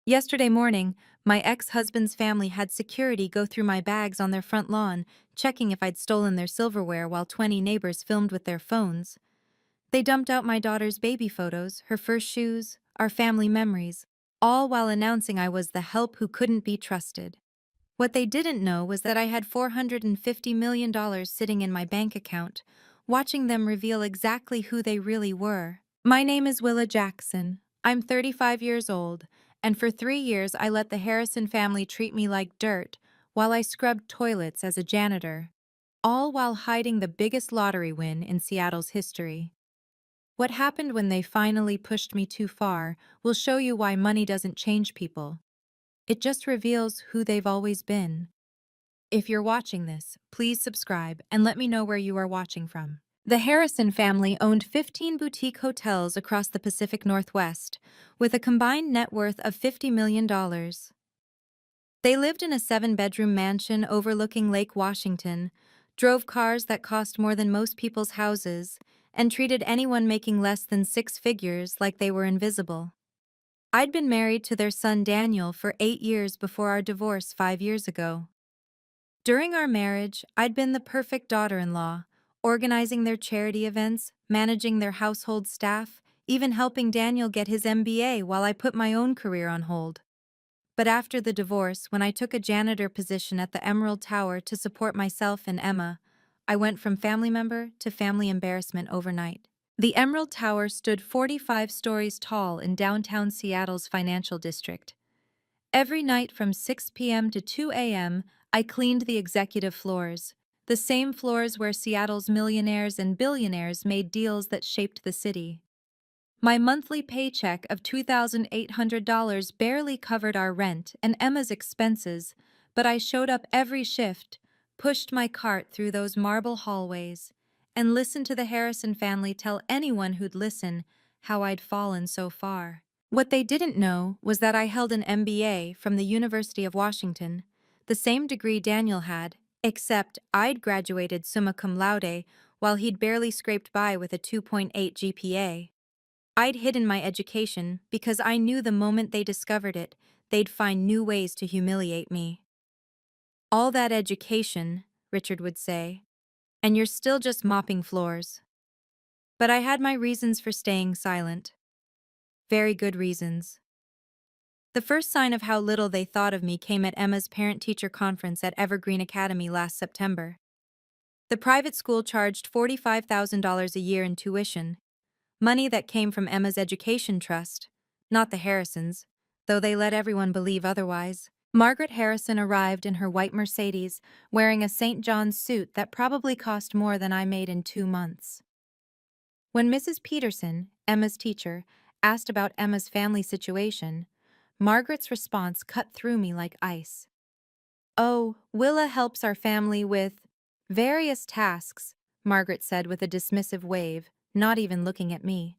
Yesterday morning, my ex-husband's family had security go through my bags on their front lawn, checking if I'd stolen their silverware while 20 neighbors filmed with their phones. They dumped out my daughter's baby photos, her first shoes, our family memories, all while announcing I was the help who couldn't be trusted. What they didn't know was that I had $450 million sitting in my bank account, watching them reveal exactly who they really were. My name is Willa Jackson. I'm 35 years old, and for 3 years I let the Harrison family treat me like dirt while I scrubbed toilets as a janitor, all while hiding the biggest lottery win in Seattle's history. What happened when they finally pushed me too far will show you why money doesn't change people. It just reveals who they've always been. If you're watching this, please subscribe and let me know where you are watching from. The Harrison family owned 15 boutique hotels across the Pacific Northwest, with a combined net worth of $50 million. They lived in a 7-bedroom mansion overlooking Lake Washington, drove cars that cost more than most people's houses, and treated anyone making less than 6 figures like they were invisible. I'd been married to their son Daniel for 8 years before our divorce 5 years ago. During our marriage, I'd been the perfect daughter-in-law, organizing their charity events, managing their household staff, even helping Daniel get his MBA while I put my own career on hold. But after the divorce, when I took a janitor position at the Emerald Tower to support myself and Emma, I went from family member to family embarrassment overnight. The Emerald Tower stood 45 stories tall in downtown Seattle's financial district. Every night from 6 p.m. to 2 a.m., I cleaned the executive floors, the same floors where Seattle's millionaires and billionaires made deals that shaped the city. My monthly paycheck of $2,800 barely covered our rent and Emma's expenses, but I showed up every shift, pushed my cart through those marble hallways, and listened to the Harrison family tell anyone who'd listen how I'd fallen so far. What they didn't know was that I held an MBA from the University of Washington, the same degree Daniel had, except I'd graduated summa cum laude while he'd barely scraped by with a 2.8 GPA. I'd hidden my education because I knew the moment they discovered it, they'd find new ways to humiliate me. "All that education," Richard would say, "and you're still just mopping floors." But I had my reasons for staying silent. Very good reasons. The first sign of how little they thought of me came at Emma's parent-teacher conference at Evergreen Academy last September. The private school charged $45,000 a year in tuition, money that came from Emma's education trust, not the Harrisons, though they let everyone believe otherwise. Margaret Harrison arrived in her white Mercedes, wearing a St. John's suit that probably cost more than I made in 2 months. When Mrs. Peterson, Emma's teacher, asked about Emma's family situation, Margaret's response cut through me like ice. "Oh, Willa helps our family with various tasks," Margaret said with a dismissive wave, not even looking at me.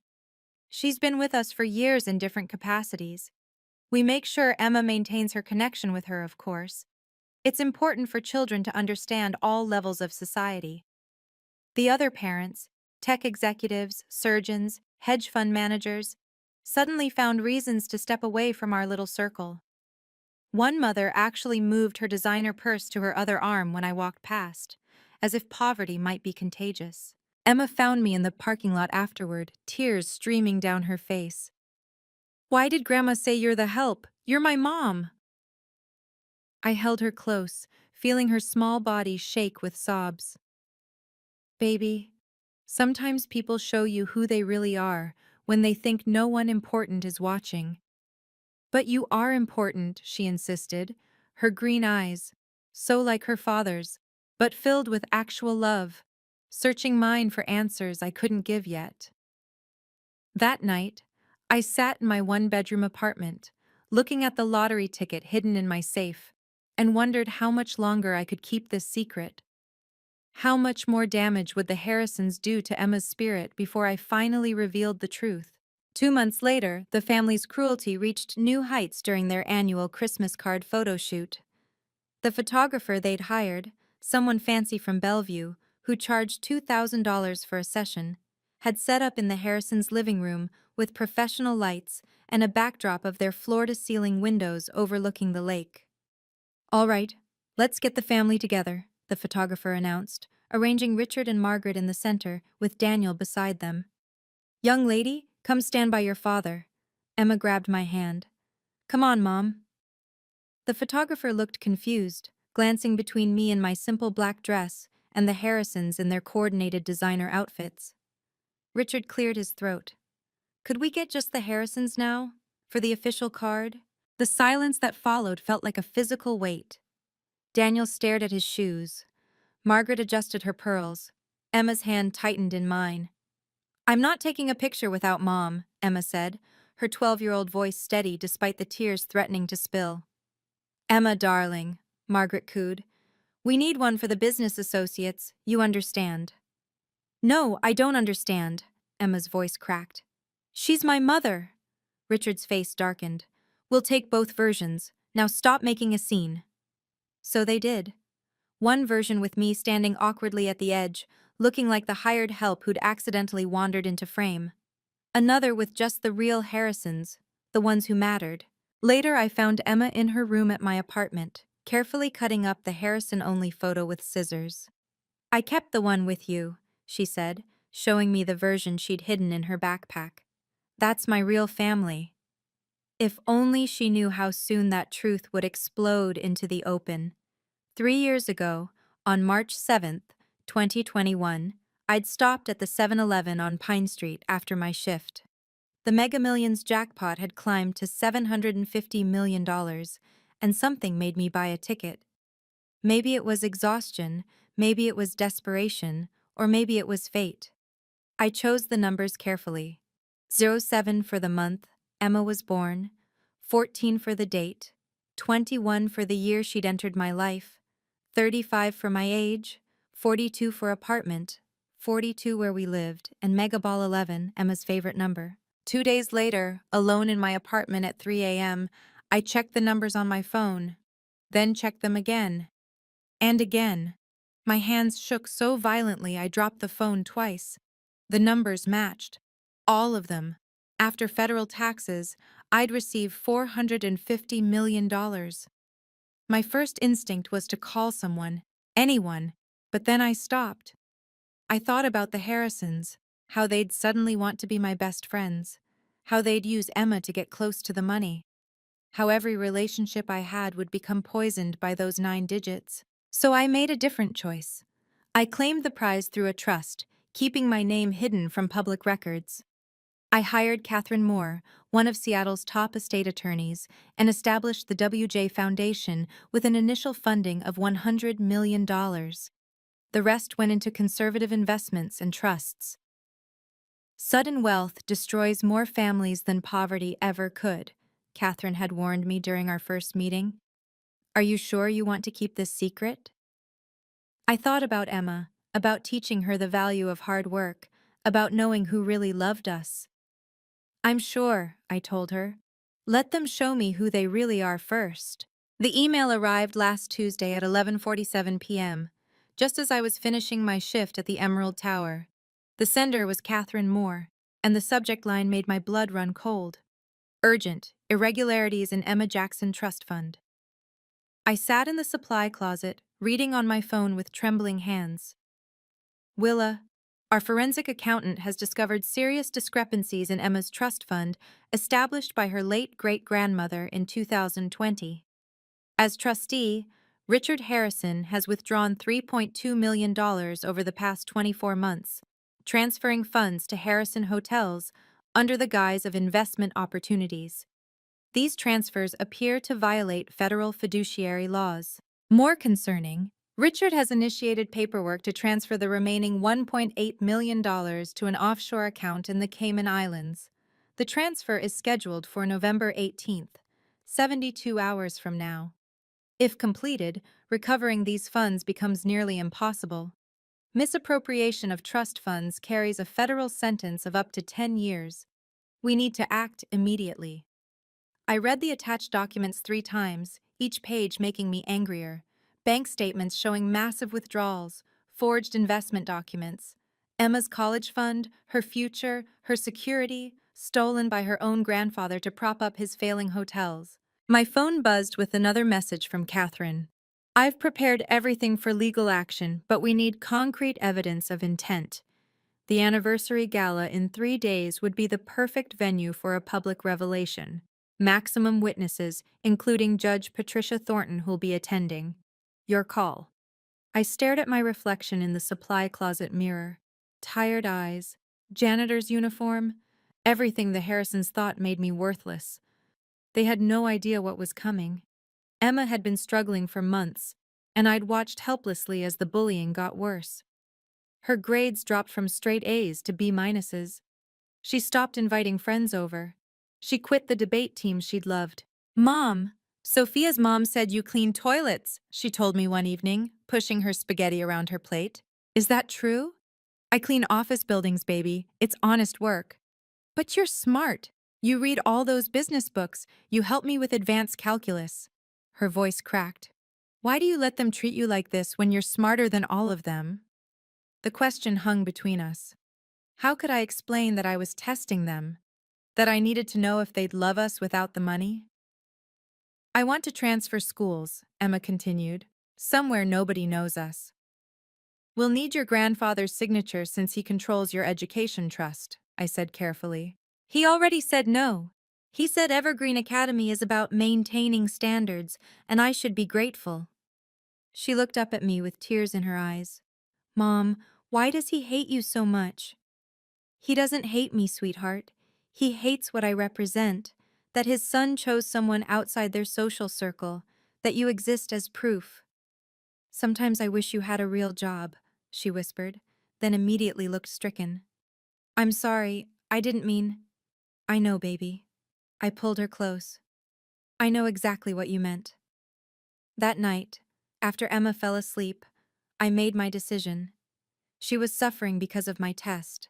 "She's been with us for years in different capacities. We make sure Emma maintains her connection with her, of course. It's important for children to understand all levels of society." The other parents, tech executives, surgeons, hedge fund managers, suddenly found reasons to step away from our little circle. One mother actually moved her designer purse to her other arm when I walked past, as if poverty might be contagious. Emma found me in the parking lot afterward, tears streaming down her face. "Why did Grandma say you're the help? You're my mom!" I held her close, feeling her small body shake with sobs. "Baby, sometimes people show you who they really are when they think no one important is watching." "But you are important," she insisted, her green eyes, so like her father's, but filled with actual love, searching mine for answers I couldn't give yet. That night, I sat in my 1-bedroom apartment, looking at the lottery ticket hidden in my safe, and wondered how much longer I could keep this secret. How much more damage would the Harrisons do to Emma's spirit before I finally revealed the truth? 2 months later, the family's cruelty reached new heights during their annual Christmas card photo shoot. The photographer they'd hired, someone fancy from Bellevue, who charged $2,000 for a session, had set up in the Harrisons' living room with professional lights and a backdrop of their floor-to-ceiling windows overlooking the lake. "All right, let's get the family together," the photographer announced, arranging Richard and Margaret in the center, with Daniel beside them. "Young lady, come stand by your father." Emma grabbed my hand. "Come on, Mom." The photographer looked confused, glancing between me in my simple black dress and the Harrisons in their coordinated designer outfits. Richard cleared his throat. "Could we get just the Harrisons now? For the official card?" The silence that followed felt like a physical weight. Daniel stared at his shoes. Margaret adjusted her pearls. Emma's hand tightened in mine. "I'm not taking a picture without Mom," Emma said, her 12-year-old voice steady despite the tears threatening to spill. "Emma, darling," Margaret cooed. "We need one for the business associates, you understand." "No, I don't understand," Emma's voice cracked. "She's my mother." Richard's face darkened. "We'll take both versions. Now stop making a scene." So they did. One version with me standing awkwardly at the edge, looking like the hired help who'd accidentally wandered into frame. Another with just the real Harrisons, the ones who mattered. Later I found Emma in her room at my apartment, carefully cutting up the Harrison-only photo with scissors. "I kept the one with you," she said, showing me the version she'd hidden in her backpack. "That's my real family." If only she knew how soon that truth would explode into the open. 3 years ago, on March 7th, 2021, I'd stopped at the 7-Eleven on Pine Street after my shift. The Mega Millions jackpot had climbed to $750 million, and something made me buy a ticket. Maybe it was exhaustion, maybe it was desperation, or maybe it was fate. I chose the numbers carefully. 07 for the month Emma was born, 14 for the date, 21 for the year she'd entered my life, 35 for my age, 42 for apartment, 42 where we lived, and Megaball 11, Emma's favorite number. 2 days later, alone in my apartment at 3 a.m., I checked the numbers on my phone, then checked them again. And again. My hands shook so violently I dropped the phone twice. The numbers matched. All of them. After federal taxes, I'd receive $450 million. My first instinct was to call someone, anyone, but then I stopped. I thought about the Harrisons, how they'd suddenly want to be my best friends, how they'd use Emma to get close to the money, how every relationship I had would become poisoned by those 9 digits. So I made a different choice. I claimed the prize through a trust, keeping my name hidden from public records. I hired Catherine Moore, one of Seattle's top estate attorneys, and established the WJ Foundation with an initial funding of $100 million. The rest went into conservative investments and trusts. Sudden wealth destroys more families than poverty ever could, Catherine had warned me during our first meeting. "Are you sure you want to keep this secret?" I thought about Emma, about teaching her the value of hard work, about knowing who really loved us. "I'm sure," I told her. "Let them show me who they really are first." The email arrived last Tuesday at 11:47 p.m., just as I was finishing my shift at the Emerald Tower. The sender was Catherine Moore, and the subject line made my blood run cold. "Urgent, irregularities in Emma Jackson Trust Fund." I sat in the supply closet, reading on my phone with trembling hands. "Willa, our forensic accountant has discovered serious discrepancies in Emma's trust fund established by her late great-grandmother in 2020. As trustee, Richard Harrison has withdrawn $3.2 million over the past 24 months, transferring funds to Harrison Hotels under the guise of investment opportunities. These transfers appear to violate federal fiduciary laws. More concerning, Richard has initiated paperwork to transfer the remaining $1.8 million to an offshore account in the Cayman Islands. The transfer is scheduled for November 18th, 72 hours from now. If completed, recovering these funds becomes nearly impossible. Misappropriation of trust funds carries a federal sentence of up to 10 years. We need to act immediately. I read the attached documents 3 times, each page making me angrier. Bank statements showing massive withdrawals, forged investment documents, Emma's college fund, her future, her security, stolen by her own grandfather to prop up his failing hotels. My phone buzzed with another message from Catherine. I've prepared everything for legal action, but we need concrete evidence of intent. The anniversary gala in 3 days would be the perfect venue for a public revelation. Maximum witnesses, including Judge Patricia Thornton, who'll be attending. Your call. I stared at my reflection in the supply closet mirror. Tired eyes, janitor's uniform, everything the Harrisons thought made me worthless. They had no idea what was coming. Emma had been struggling for months, and I'd watched helplessly as the bullying got worse. Her grades dropped from straight A's to B minuses. She stopped inviting friends over. She quit the debate team she'd loved. Mom, Sophia's mom said you clean toilets, she told me one evening, pushing her spaghetti around her plate. Is that true? I clean office buildings, baby. It's honest work. But you're smart. You read all those business books. You help me with advanced calculus. Her voice cracked. Why do you let them treat you like this when you're smarter than all of them? The question hung between us. How could I explain that I was testing them? That I needed to know if they'd love us without the money? I want to transfer schools, Emma continued. Somewhere nobody knows us. We'll need your grandfather's signature since he controls your education trust, I said carefully. He already said no. He said Evergreen Academy is about maintaining standards, and I should be grateful. She looked up at me with tears in her eyes. Mom, why does he hate you so much? He doesn't hate me, sweetheart. He hates what I represent, that his son chose someone outside their social circle, that you exist as proof. Sometimes I wish you had a real job, she whispered, then immediately looked stricken. I'm sorry, I didn't mean… I know, baby. I pulled her close. I know exactly what you meant. That night, after Emma fell asleep, I made my decision. She was suffering because of my test.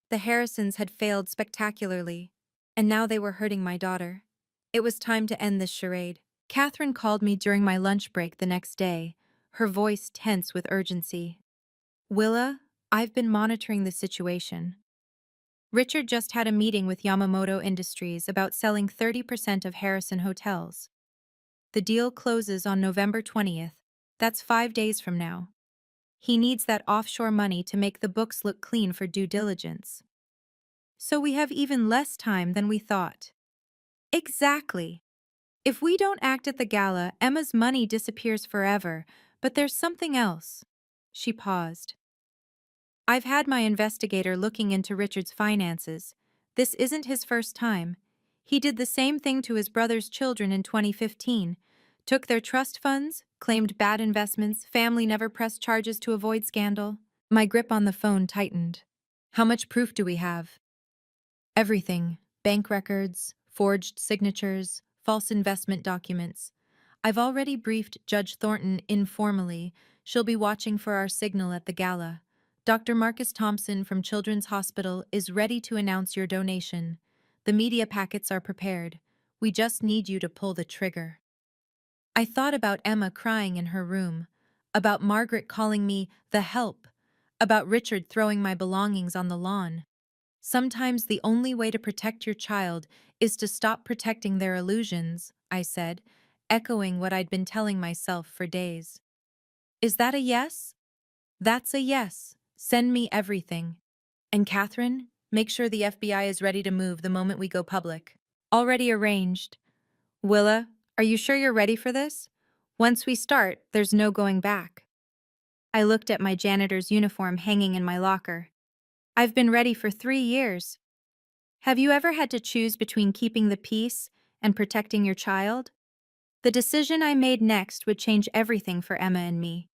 The Harrisons had failed spectacularly, and now they were hurting my daughter. It was time to end this charade. Catherine called me during my lunch break the next day, her voice tense with urgency. Willa, I've been monitoring the situation. Richard just had a meeting with Yamamoto Industries about selling 30% of Harrison Hotels. The deal closes on November 20th. That's 5 days from now. He needs that offshore money to make the books look clean for due diligence. So we have even less time than we thought. Exactly. If we don't act at the gala, Emma's money disappears forever, but there's something else. She paused. I've had my investigator looking into Richard's finances. This isn't his first time. He did the same thing to his brother's children in 2015. Took their trust funds, claimed bad investments, family never pressed charges to avoid scandal. My grip on the phone tightened. How much proof do we have? Everything. Bank records, forged signatures, false investment documents. I've already briefed Judge Thornton informally. She'll be watching for our signal at the gala. Dr. Marcus Thompson from Children's Hospital is ready to announce your donation. The media packets are prepared. We just need you to pull the trigger. I thought about Emma crying in her room, about Margaret calling me the help, about Richard throwing my belongings on the lawn. Sometimes the only way to protect your child is to stop protecting their illusions, I said, echoing what I'd been telling myself for days. Is that a yes? That's a yes. Send me everything. And Catherine, make sure the FBI is ready to move the moment we go public. Already arranged. Willa, are you sure you're ready for this? Once we start, there's no going back. I looked at my janitor's uniform hanging in my locker. I've been ready for 3 years. Have you ever had to choose between keeping the peace and protecting your child? The decision I made next would change everything for Emma and me.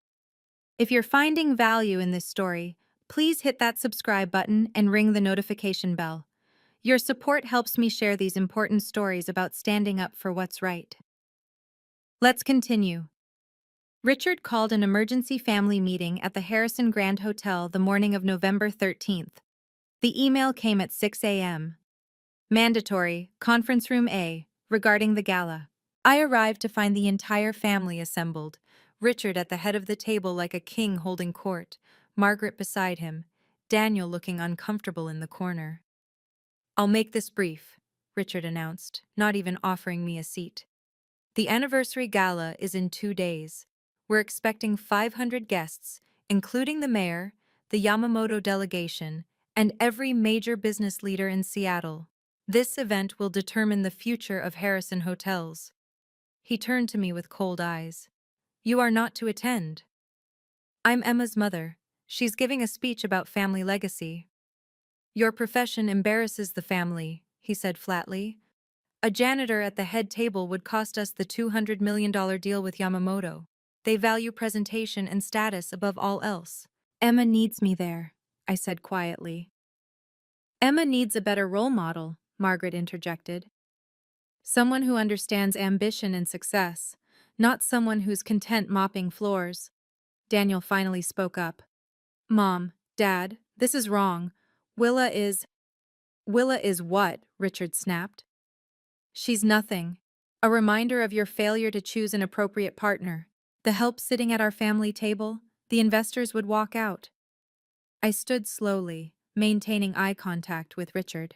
If you're finding value in this story, please hit that subscribe button and ring the notification bell. Your support helps me share these important stories about standing up for what's right. Let's continue. Richard called an emergency family meeting at the Harrison Grand Hotel the morning of November 13th. The email came at 6 a.m. Mandatory, Conference Room A, regarding the gala. I arrived to find the entire family assembled. Richard at the head of the table like a king holding court, Margaret beside him, Daniel looking uncomfortable in the corner. I'll make this brief, Richard announced, not even offering me a seat. The anniversary gala is in 2 days. We're expecting 500 guests, including the mayor, the Yamamoto delegation, and every major business leader in Seattle. This event will determine the future of Harrison Hotels. He turned to me with cold eyes. You are not to attend. I'm Emma's mother. She's giving a speech about family legacy. Your profession embarrasses the family, he said flatly. A janitor at the head table would cost us the $200 million deal with Yamamoto. They value presentation and status above all else. Emma needs me there, I said quietly. Emma needs a better role model, Margaret interjected. Someone who understands ambition and success, not someone who's content mopping floors. Daniel finally spoke up. Mom, Dad, this is wrong. Willa is what? Richard snapped. She's nothing. A reminder of your failure to choose an appropriate partner. The help sitting at our family table, the investors would walk out. I stood slowly, maintaining eye contact with Richard.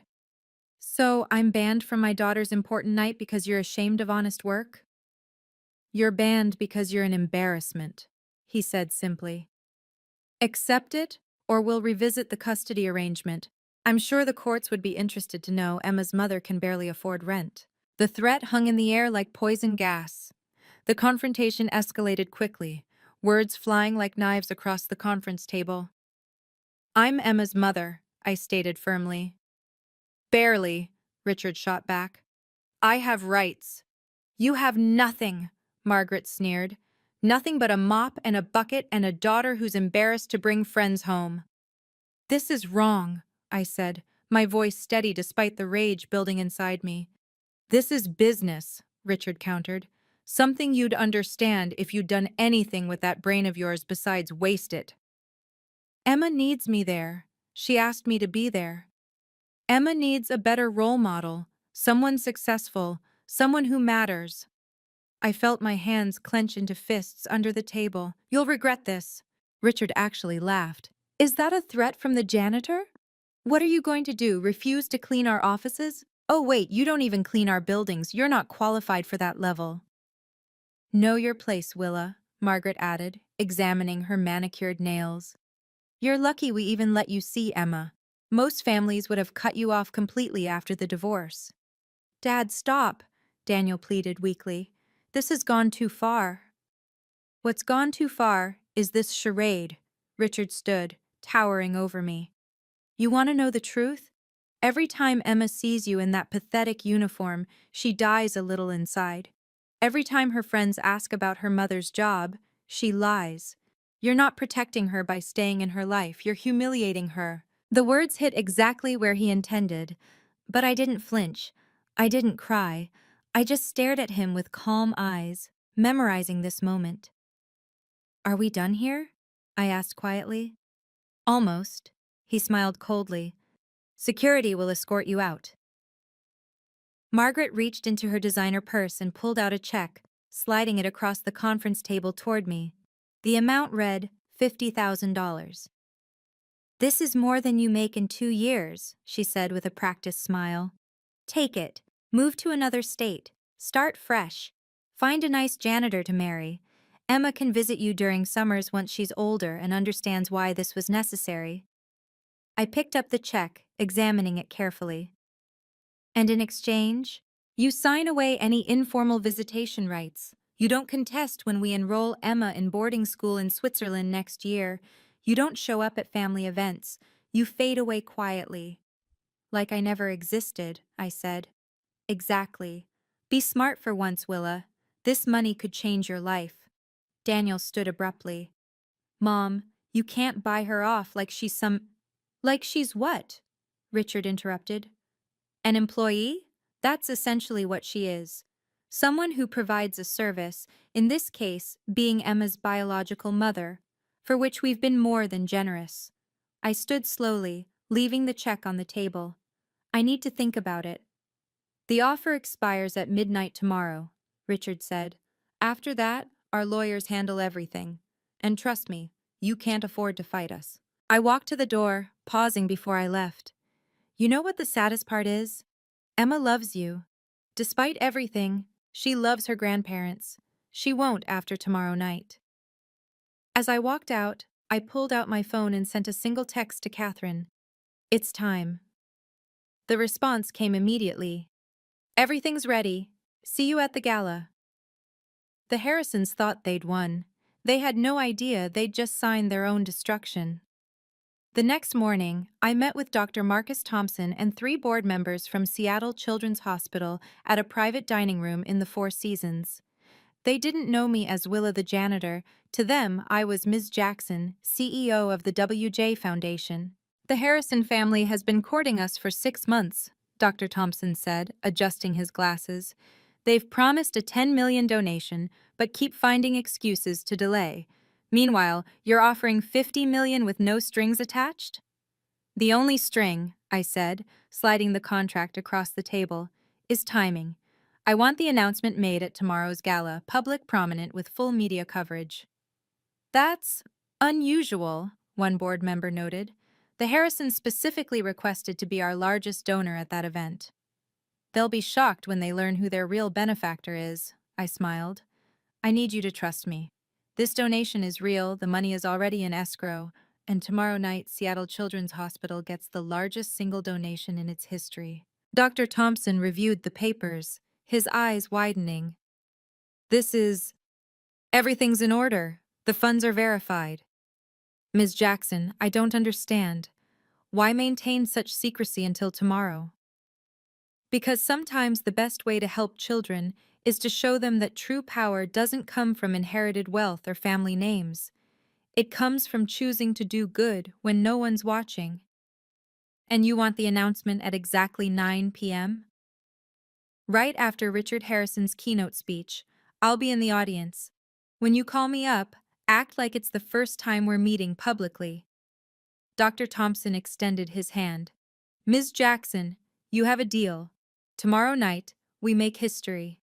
So, I'm banned from my daughter's important night because you're ashamed of honest work? You're banned because you're an embarrassment, he said simply. Accept it, or we'll revisit the custody arrangement. I'm sure the courts would be interested to know Emma's mother can barely afford rent. The threat hung in the air like poison gas. The confrontation escalated quickly, words flying like knives across the conference table. I'm Emma's mother, I stated firmly. Barely, Richard shot back. I have rights. You have nothing, Margaret sneered. Nothing but a mop and a bucket and a daughter who's embarrassed to bring friends home. This is wrong, I said, my voice steady despite the rage building inside me. This is business, Richard countered. Something you'd understand if you'd done anything with that brain of yours besides waste it. Emma needs me there. She asked me to be there. Emma needs a better role model, someone successful, someone who matters. I felt my hands clench into fists under the table. You'll regret this. Richard actually laughed. Is that a threat from the janitor? What are you going to do, refuse to clean our offices? Oh wait, you don't even clean our buildings. You're not qualified for that level. Know your place, Willa, Margaret added, examining her manicured nails. You're lucky we even let you see Emma. Most families would have cut you off completely after the divorce. Dad, stop, Daniel pleaded weakly. This has gone too far. What's gone too far is this charade. Richard stood, towering over me. You want to know the truth? Every time Emma sees you in that pathetic uniform, she dies a little inside. Every time her friends ask about her mother's job, she lies. You're not protecting her by staying in her life, you're humiliating her. The words hit exactly where he intended, but I didn't flinch. I didn't cry. I just stared at him with calm eyes, memorizing this moment. Are we done here? I asked quietly. Almost. He smiled coldly. Security will escort you out. Margaret reached into her designer purse and pulled out a check, sliding it across the conference table toward me. The amount read $50,000. This is more than you make in 2 years, she said with a practiced smile. Take it. Move to another state. Start fresh. Find a nice janitor to marry. Emma can visit you during summers once she's older and understands why this was necessary. I picked up the check, examining it carefully. And in exchange, you sign away any informal visitation rights. You don't contest when we enroll Emma in boarding school in Switzerland next year. You don't show up at family events. You fade away quietly. Like I never existed, I said. Exactly. Be smart for once, Willa. This money could change your life. Daniel stood abruptly. Mom, you can't buy her off like she's some... Like she's what? Richard interrupted. An employee? That's essentially what she is. Someone who provides a service, in this case being Emma's biological mother, for which we've been more than generous. I stood slowly, leaving the check on the table. I need to think about it. The offer expires at midnight tomorrow, Richard said. After that, our lawyers handle everything. And trust me, you can't afford to fight us. I walked to the door, pausing before I left. You know what the saddest part is? Emma loves you. Despite everything, she loves her grandparents. She won't after tomorrow night. As I walked out, I pulled out my phone and sent a single text to Catherine. It's time. The response came immediately. Everything's ready. See you at the gala. The Harrisons thought they'd won. They had no idea they'd just signed their own destruction. The next morning, I met with Dr. Marcus Thompson and 3 board members from Seattle Children's Hospital at a private dining room in the Four Seasons. They didn't know me as Willa the janitor. To them, I was Ms. Jackson, CEO of the WJ Foundation. The Harrison family has been courting us for 6 months, Dr. Thompson said, adjusting his glasses. They've promised a $10 million donation, but keep finding excuses to delay. Meanwhile, you're offering $50 million with no strings attached? The only string, I said, sliding the contract across the table, is timing. I want the announcement made at tomorrow's gala, public, prominent, with full media coverage. That's unusual, one board member noted. The Harrisons specifically requested to be our largest donor at that event. They'll be shocked when they learn who their real benefactor is, I smiled. I need you to trust me. This donation is real, the money is already in escrow, and tomorrow night Seattle Children's Hospital gets the largest single donation in its history. Dr. Thompson reviewed the papers, his eyes widening. Everything's in order. The funds are verified. Ms. Jackson, I don't understand. Why maintain such secrecy until tomorrow? Because sometimes the best way to help children is to show them that true power doesn't come from inherited wealth or family names. It comes from choosing to do good when no one's watching. And you want the announcement at exactly 9 p.m.? Right after Richard Harrison's keynote speech, I'll be in the audience. When you call me up, act like it's the first time we're meeting publicly. Dr. Thompson extended his hand. Ms. Jackson, you have a deal. Tomorrow night, we make history.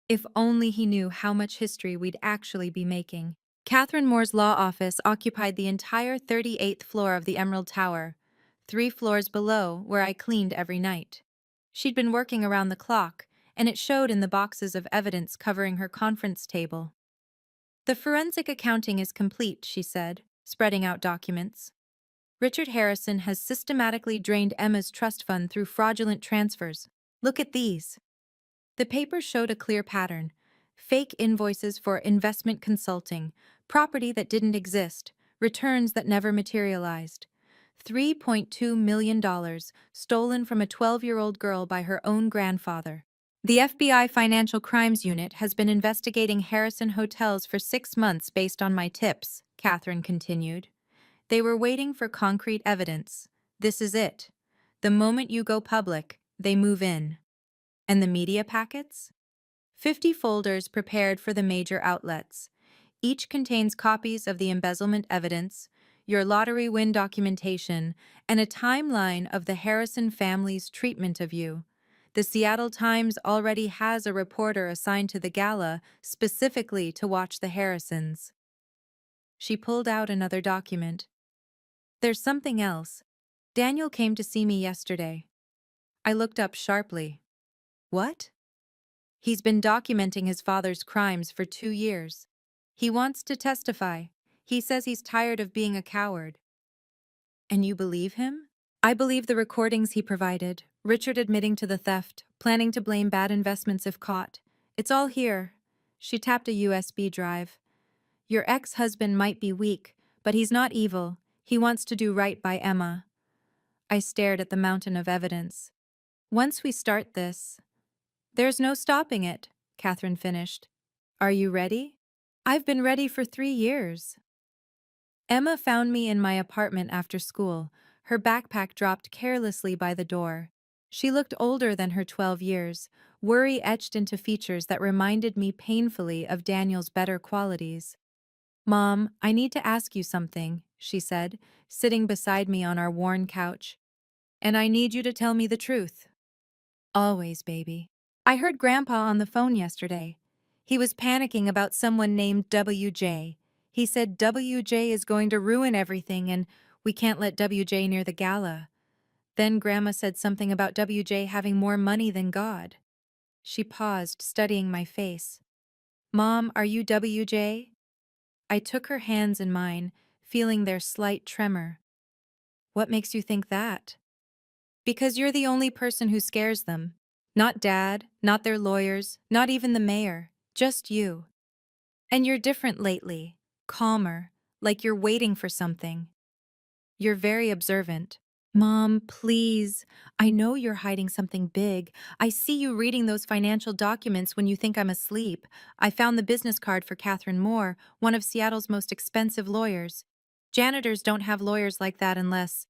If only he knew how much history we'd actually be making. Catherine Moore's law office occupied the entire 38th floor of the Emerald Tower, 3 floors below where I cleaned every night. She'd been working around the clock, and it showed in the boxes of evidence covering her conference table. The forensic accounting is complete, she said, spreading out documents. Richard Harrison has systematically drained Emma's trust fund through fraudulent transfers. Look at these. The paper showed a clear pattern. Fake invoices for investment consulting, property that didn't exist, returns that never materialized. $3.2 million stolen from a 12-year-old girl by her own grandfather. The FBI Financial Crimes Unit has been investigating Harrison hotels for 6 months based on my tips, Catherine continued. They were waiting for concrete evidence. This is it. The moment you go public, they move in. And the media packets? 50 folders prepared for the major outlets. Each contains copies of the embezzlement evidence, your lottery win documentation, and a timeline of the Harrison family's treatment of you. The Seattle Times already has a reporter assigned to the gala specifically to watch the Harrisons. She pulled out another document. There's something else. Daniel came to see me yesterday. I looked up sharply. What? He's been documenting his father's crimes for 2 years. He wants to testify. He says he's tired of being a coward. And you believe him? I believe the recordings he provided, Richard admitting to the theft, planning to blame bad investments if caught. It's all here. She tapped a USB drive. Your ex-husband might be weak, but he's not evil. He wants to do right by Emma. I stared at the mountain of evidence. Once we start this, there's no stopping it, Catherine finished. Are you ready? I've been ready for 3 years. Emma found me in my apartment after school, her backpack dropped carelessly by the door. She looked older than her 12 years, worry etched into features that reminded me painfully of Daniel's better qualities. Mom, I need to ask you something, she said, sitting beside me on our worn couch. And I need you to tell me the truth. Always, baby. I heard Grandpa on the phone yesterday. He was panicking about someone named WJ. He said WJ is going to ruin everything and we can't let WJ near the gala. Then Grandma said something about WJ having more money than God. She paused, studying my face. Mom, are you WJ? I took her hands in mine, feeling their slight tremor. What makes you think that? Because you're the only person who scares them. Not Dad, not their lawyers, not even the mayor. Just you. And you're different lately. Calmer, like you're waiting for something. You're very observant. Mom, please. I know you're hiding something big. I see you reading those financial documents when you think I'm asleep. I found the business card for Catherine Moore, one of Seattle's most expensive lawyers. Janitors don't have lawyers like that unless…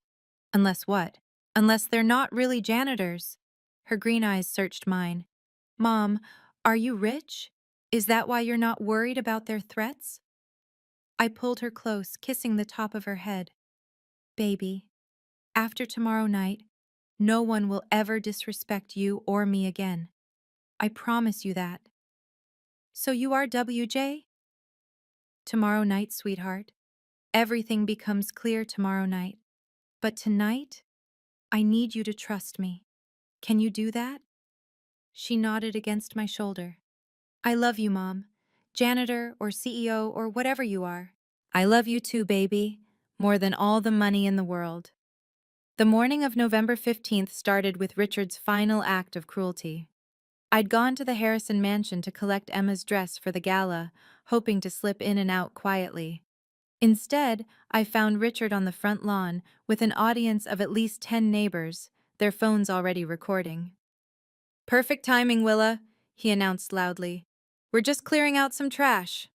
Unless what? Unless they're not really janitors. Her green eyes searched mine. Mom, are you rich? Is that why you're not worried about their threats? I pulled her close, kissing the top of her head. Baby, after tomorrow night, no one will ever disrespect you or me again. I promise you that. So you are WJ? Tomorrow night, sweetheart. Everything becomes clear tomorrow night. But tonight, I need you to trust me. Can you do that? She nodded against my shoulder. I love you, Mom. Janitor or CEO or whatever you are. I love you too, baby. More than all the money in the world. The morning of November 15th started with Richard's final act of cruelty. I'd gone to the Harrison mansion to collect Emma's dress for the gala, hoping to slip in and out quietly. Instead, I found Richard on the front lawn with an audience of at least 10 neighbors, their phones already recording. Perfect timing, Willa, he announced loudly. We're just clearing out some trash.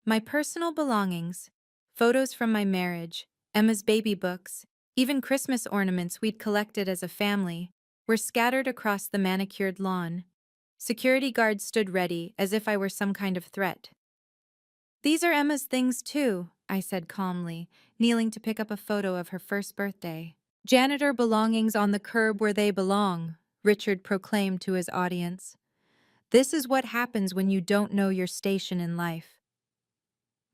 My personal belongings, photos from my marriage, Emma's baby books, even Christmas ornaments we'd collected as a family, were scattered across the manicured lawn. Security guards stood ready, as if I were some kind of threat. These are Emma's things too, I said calmly, kneeling to pick up a photo of her first birthday. Janitor belongings on the curb where they belong, Richard proclaimed to his audience. This is what happens when you don't know your station in life.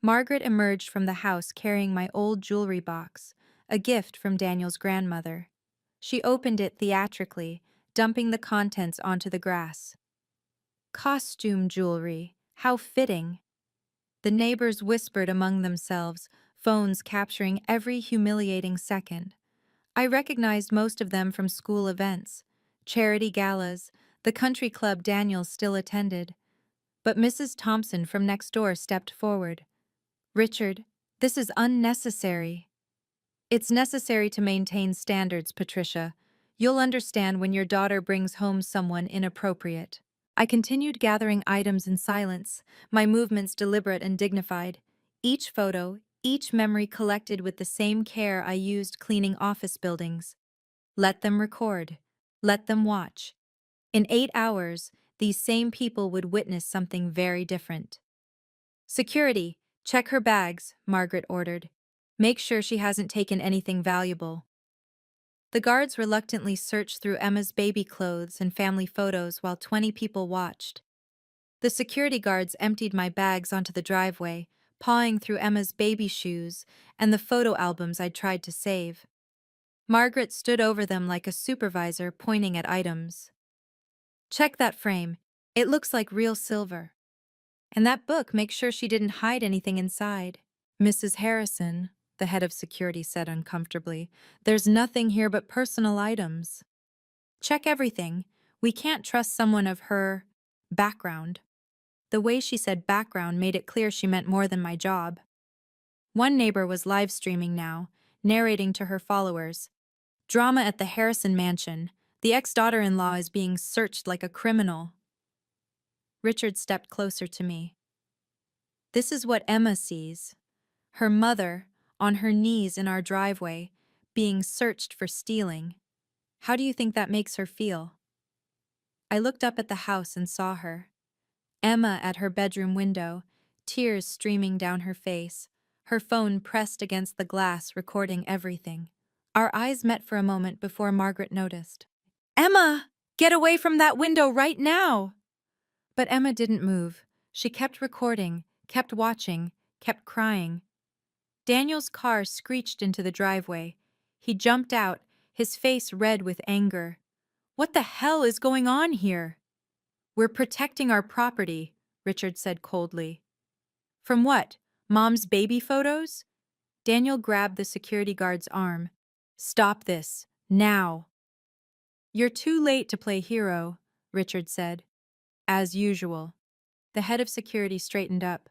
Margaret emerged from the house carrying my old jewelry box, a gift from Daniel's grandmother. She opened it theatrically, dumping the contents onto the grass. Costume jewelry, how fitting. The neighbors whispered among themselves, phones capturing every humiliating second. I recognized most of them from school events, charity galas, the country club Daniel still attended. But Mrs. Thompson from next door stepped forward. Richard, this is unnecessary. It's necessary to maintain standards, Patricia. You'll understand when your daughter brings home someone inappropriate. I continued gathering items in silence, my movements deliberate and dignified. Each photo, each memory collected with the same care I used cleaning office buildings. Let them record. Let them watch. In 8 hours, these same people would witness something very different. Security, check her bags, Margaret ordered. Make sure she hasn't taken anything valuable. The guards reluctantly searched through Emma's baby clothes and family photos while 20 people watched. The security guards emptied my bags onto the driveway, pawing through Emma's baby shoes and the photo albums I'd tried to save. Margaret stood over them like a supervisor pointing at items. Check that frame. It looks like real silver. And that book, make sure she didn't hide anything inside. Mrs. Harrison, the head of security said uncomfortably, there's nothing here but personal items. Check everything. We can't trust someone of her background. The way she said background made it clear she meant more than my job. One neighbor was live streaming now, narrating to her followers. Drama at the Harrison mansion. The ex-daughter-in-law is being searched like a criminal. Richard stepped closer to me. This is what Emma sees. Her mother, on her knees in our driveway, being searched for stealing. How do you think that makes her feel? I looked up at the house and saw her. Emma at her bedroom window, tears streaming down her face, her phone pressed against the glass recording everything. Our eyes met for a moment before Margaret noticed. Emma! Get away from that window right now! But Emma didn't move. She kept recording, kept watching, kept crying. Daniel's car screeched into the driveway. He jumped out, his face red with anger. "What the hell is going on here?" "We're protecting our property," Richard said coldly. "From what? Mom's baby photos?" Daniel grabbed the security guard's arm. "Stop this, now." "You're too late to play hero," Richard said. "As usual." The head of security straightened up.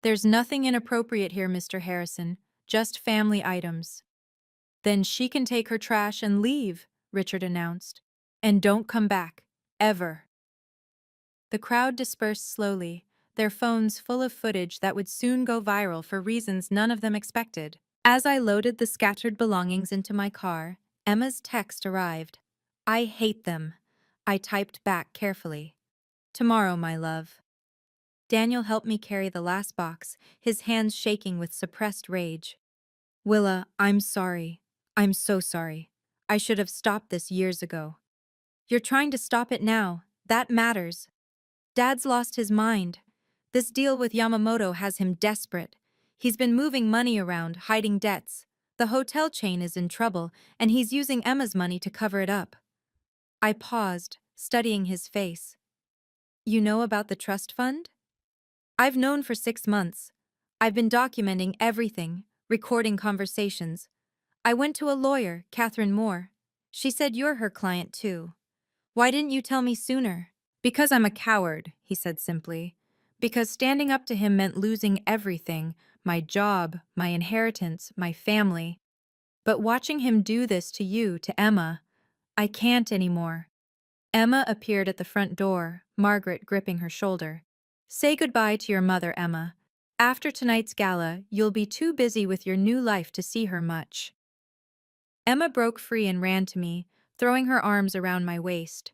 "There's nothing inappropriate here, Mr. Harrison, just family items." "Then she can take her trash and leave," Richard announced. "And don't come back. Ever." The crowd dispersed slowly, their phones full of footage that would soon go viral for reasons none of them expected. As I loaded the scattered belongings into my car, Emma's text arrived. "I hate them." I typed back carefully. "Tomorrow, my love." Daniel helped me carry the last box, his hands shaking with suppressed rage. "Willa, I'm sorry. I'm so sorry. I should have stopped this years ago." "You're trying to stop it now. That matters." "Dad's lost his mind. This deal with Yamamoto has him desperate. He's been moving money around, hiding debts. The hotel chain is in trouble, and he's using Emma's money to cover it up." I paused, studying his face. "You know about the trust fund?" "I've known for 6 months. I've been documenting everything, recording conversations. I went to a lawyer, Catherine Moore. She said you're her client too. Why didn't you tell me sooner?" "Because I'm a coward," he said simply. "Because standing up to him meant losing everything, my job, my inheritance, my family. But watching him do this to you, to Emma, I can't anymore." Emma appeared at the front door, Margaret gripping her shoulder. "Say goodbye to your mother, Emma. After tonight's gala, you'll be too busy with your new life to see her much." Emma broke free and ran to me, throwing her arms around my waist.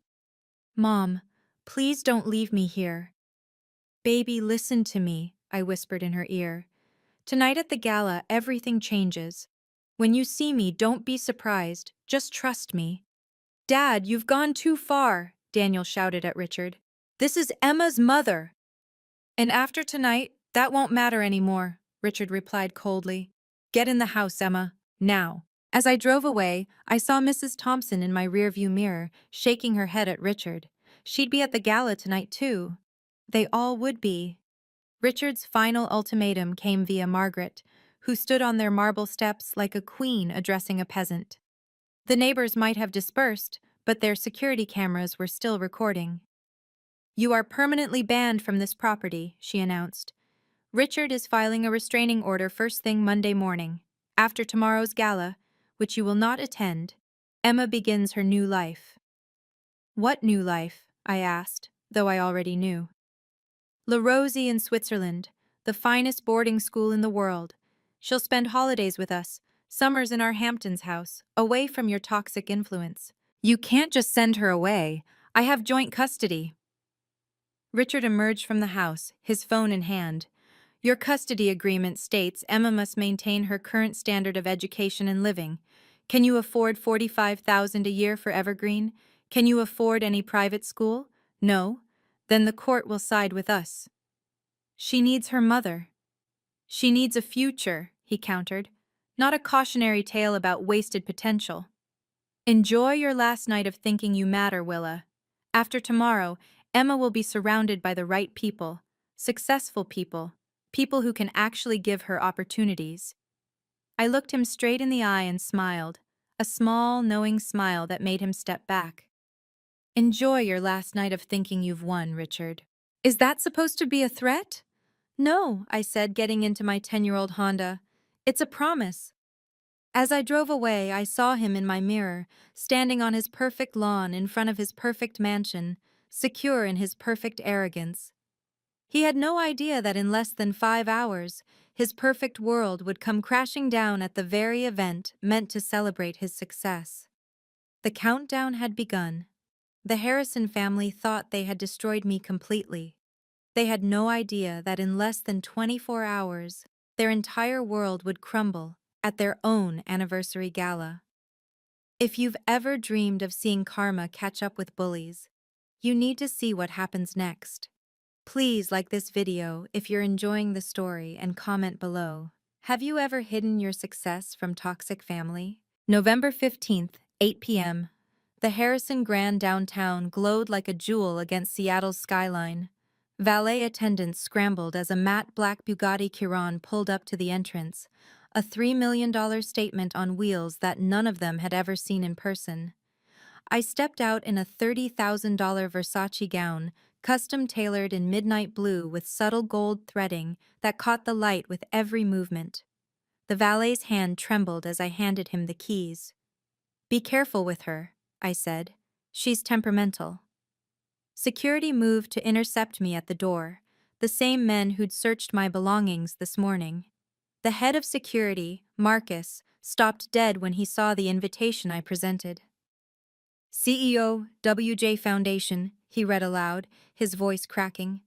"Mom, please don't leave me here." "Baby, listen to me," I whispered in her ear. "Tonight at the gala, everything changes. When you see me, don't be surprised. Just trust me." "Dad, you've gone too far," Daniel shouted at Richard. "This is Emma's mother." "And after tonight, that won't matter anymore," Richard replied coldly. "Get in the house, Emma, now." As I drove away, I saw Mrs. Thompson in my rearview mirror, shaking her head at Richard. She'd be at the gala tonight, too. They all would be. Richard's final ultimatum came via Margaret, who stood on their marble steps like a queen addressing a peasant. The neighbors might have dispersed, but their security cameras were still recording. "You are permanently banned from this property," she announced. "Richard is filing a restraining order first thing Monday morning. After tomorrow's gala, which you will not attend, Emma begins her new life." "What new life?" I asked, though I already knew. "La Rosie in Switzerland, the finest boarding school in the world. She'll spend holidays with us, summers in our Hamptons house, away from your toxic influence." "You can't just send her away. I have joint custody." Richard emerged from the house, his phone in hand. "Your custody agreement states Emma must maintain her current standard of education and living. Can you afford $45,000 a year for Evergreen? Can you afford any private school? No? Then the court will side with us." "She needs her mother." "She needs a future," he countered, "not a cautionary tale about wasted potential." "Enjoy your last night of thinking you matter, Willa. After tomorrow, Emma will be surrounded by the right people, successful people, people who can actually give her opportunities." I looked him straight in the eye and smiled, a small, knowing smile that made him step back. "Enjoy your last night of thinking you've won, Richard." "Is that supposed to be a threat?" "No," I said, getting into my 10-year-old Honda. "It's a promise." As I drove away, I saw him in my mirror, standing on his perfect lawn in front of his perfect mansion, secure in his perfect arrogance. He had no idea that in less than 5 hours, his perfect world would come crashing down at the very event meant to celebrate his success. The countdown had begun. The Harrison family thought they had destroyed me completely. They had no idea that in less than 24 hours, their entire world would crumble at their own anniversary gala. If you've ever dreamed of seeing karma catch up with bullies, you need to see what happens next. Please like this video if you're enjoying the story and comment below. Have you ever hidden your success from toxic family? November 15th, 8 p.m. The Harrison Grand downtown glowed like a jewel against Seattle's skyline. Valet attendants scrambled as a matte black Bugatti Chiron pulled up to the entrance, a $3 million statement on wheels that none of them had ever seen in person. I stepped out in a $30,000 Versace gown, custom-tailored in midnight blue with subtle gold threading that caught the light with every movement. The valet's hand trembled as I handed him the keys. "Be careful with her," I said. "She's temperamental." Security moved to intercept me at the door, the same men who'd searched my belongings this morning. The head of security, Marcus, stopped dead when he saw the invitation I presented. "CEO, WJ Foundation," he read aloud, his voice cracking.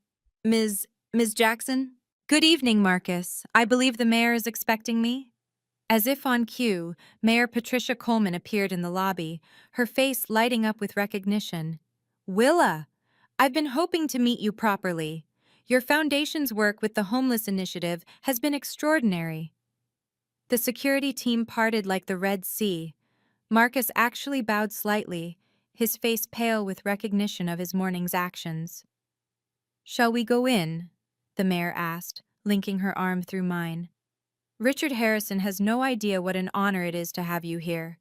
Ms. Jackson? "Good evening, Marcus. I believe the mayor is expecting me." As if on cue, Mayor Patricia Coleman appeared in the lobby, her face lighting up with recognition. "Willa, I've been hoping to meet you properly. Your foundation's work with the homeless initiative has been extraordinary." The security team parted like the Red Sea. Marcus actually bowed slightly, his face pale with recognition of his morning's actions. "Shall we go in?" the mayor asked, linking her arm through mine. "Richard Harrison has no idea what an honor it is to have you here.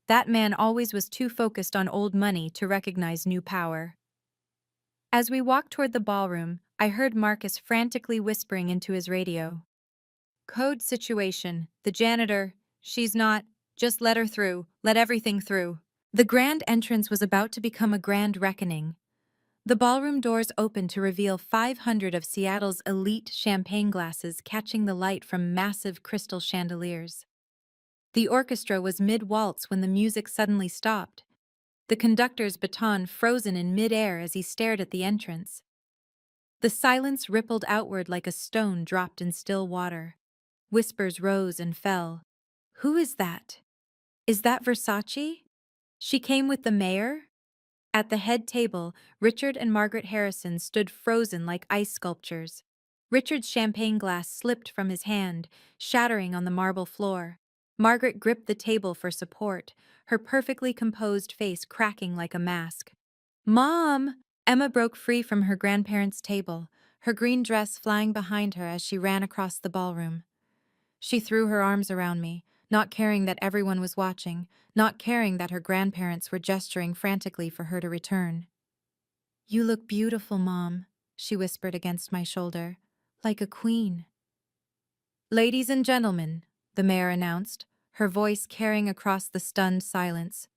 That man always was too focused on old money to recognize new power." As we walked toward the ballroom, I heard Marcus frantically whispering into his radio. "Code situation. The janitor. She's not. Just let her through. Let everything through." The grand entrance was about to become a grand reckoning. The ballroom doors opened to reveal 500 of Seattle's elite champagne glasses catching the light from massive crystal chandeliers. The orchestra was mid-waltz when the music suddenly stopped, the conductor's baton frozen in mid-air as he stared at the entrance. The silence rippled outward like a stone dropped in still water. Whispers rose and fell. "Who is that? Is that Versace? She came with the mayor?" At the head table, Richard and Margaret Harrison stood frozen like ice sculptures. Richard's champagne glass slipped from his hand, shattering on the marble floor. Margaret gripped the table for support, her perfectly composed face cracking like a mask. "Mom!" Emma broke free from her grandparents' table, her green dress flying behind her as she ran across the ballroom. She threw her arms around me, not caring that everyone was watching, not caring that her grandparents were gesturing frantically for her to return. "You look beautiful, Mom," she whispered against my shoulder, "like a queen." "Ladies and gentlemen," the mayor announced, her voice carrying across the stunned silence.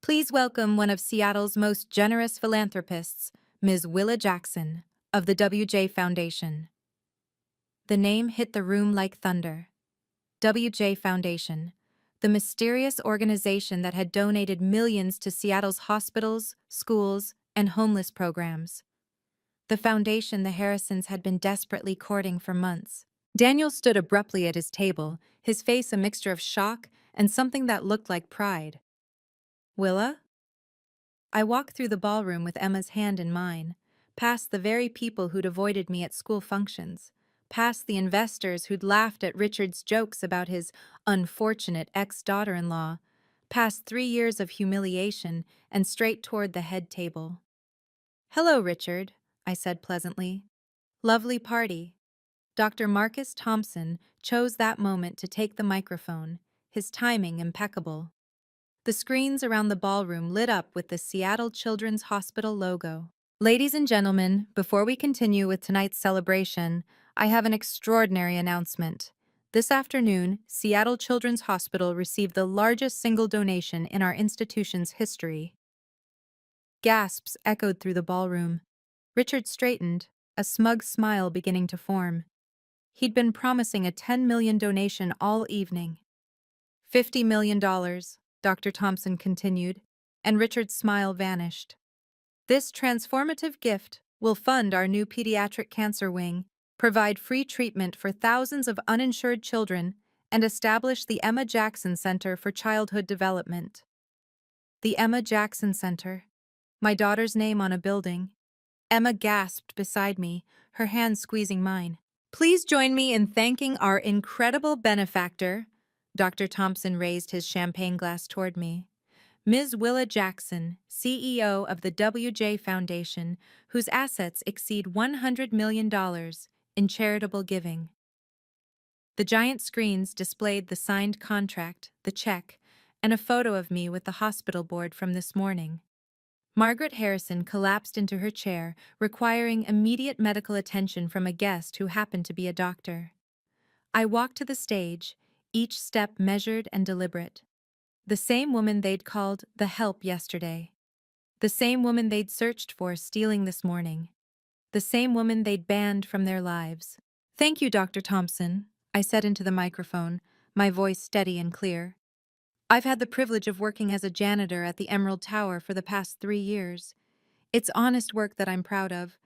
"Please welcome one of Seattle's most generous philanthropists, Ms. Willa Jackson, of the WJ Foundation." The name hit the room like thunder. WJ Foundation, the mysterious organization that had donated millions to Seattle's hospitals, schools, and homeless programs. The foundation the Harrisons had been desperately courting for months. Daniel stood abruptly at his table, his face a mixture of shock and something that looked like pride. "Willa?" I walked through the ballroom with Emma's hand in mine, past the very people who'd avoided me at school functions, past the investors who'd laughed at Richard's jokes about his unfortunate ex-daughter-in-law, past 3 years of humiliation, and straight toward the head table. "Hello, Richard," I said pleasantly. "Lovely party." Dr. Marcus Thompson chose that moment to take the microphone, his timing impeccable. The screens around the ballroom lit up with the Seattle Children's Hospital logo. "Ladies and gentlemen, before we continue with tonight's celebration, I have an extraordinary announcement. This afternoon, Seattle Children's Hospital received the largest single donation in our institution's history." Gasps echoed through the ballroom. Richard straightened, a smug smile beginning to form. He'd been promising a $10 million donation all evening. $50 million, Dr. Thompson continued, and Richard's smile vanished. "This transformative gift will fund our new pediatric cancer wing, provide free treatment for thousands of uninsured children, and establish the Emma Jackson Center for Childhood Development." The Emma Jackson Center. My daughter's name on a building. Emma gasped beside me, her hand squeezing mine. "Please join me in thanking our incredible benefactor." Dr. Thompson raised his champagne glass toward me. Ms. Willa Jackson, CEO of the WJ Foundation, whose assets exceed $100 million in charitable giving. The giant screens displayed the signed contract, the check, and a photo of me with the hospital board from this morning. Margaret Harrison collapsed into her chair, requiring immediate medical attention from a guest who happened to be a doctor. I walked to the stage, each step measured and deliberate. The same woman they'd called the help yesterday. The same woman they'd searched for stealing this morning. The same woman they'd banned from their lives. "Thank you, Dr. Thompson," I said into the microphone, my voice steady and clear. "I've had the privilege of working as a janitor at the Emerald Tower for the past 3 years. It's honest work that I'm proud of.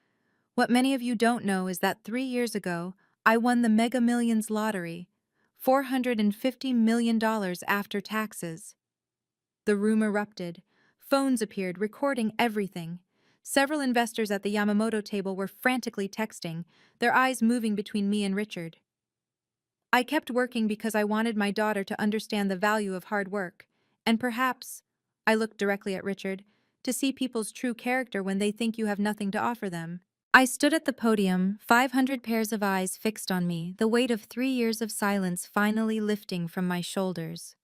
What many of you don't know is that 3 years ago, I won the Mega Millions lottery, $450 million after taxes." The room erupted. Phones appeared, recording everything. Several investors at the Yamamoto table were frantically texting, their eyes moving between me and Richard. I kept working because I wanted my daughter to understand the value of hard work, and perhaps, I looked directly at Richard, to see people's true character when they think you have nothing to offer them. I stood at the podium, 500 pairs of eyes fixed on me, the weight of 3 years of silence finally lifting from my shoulders.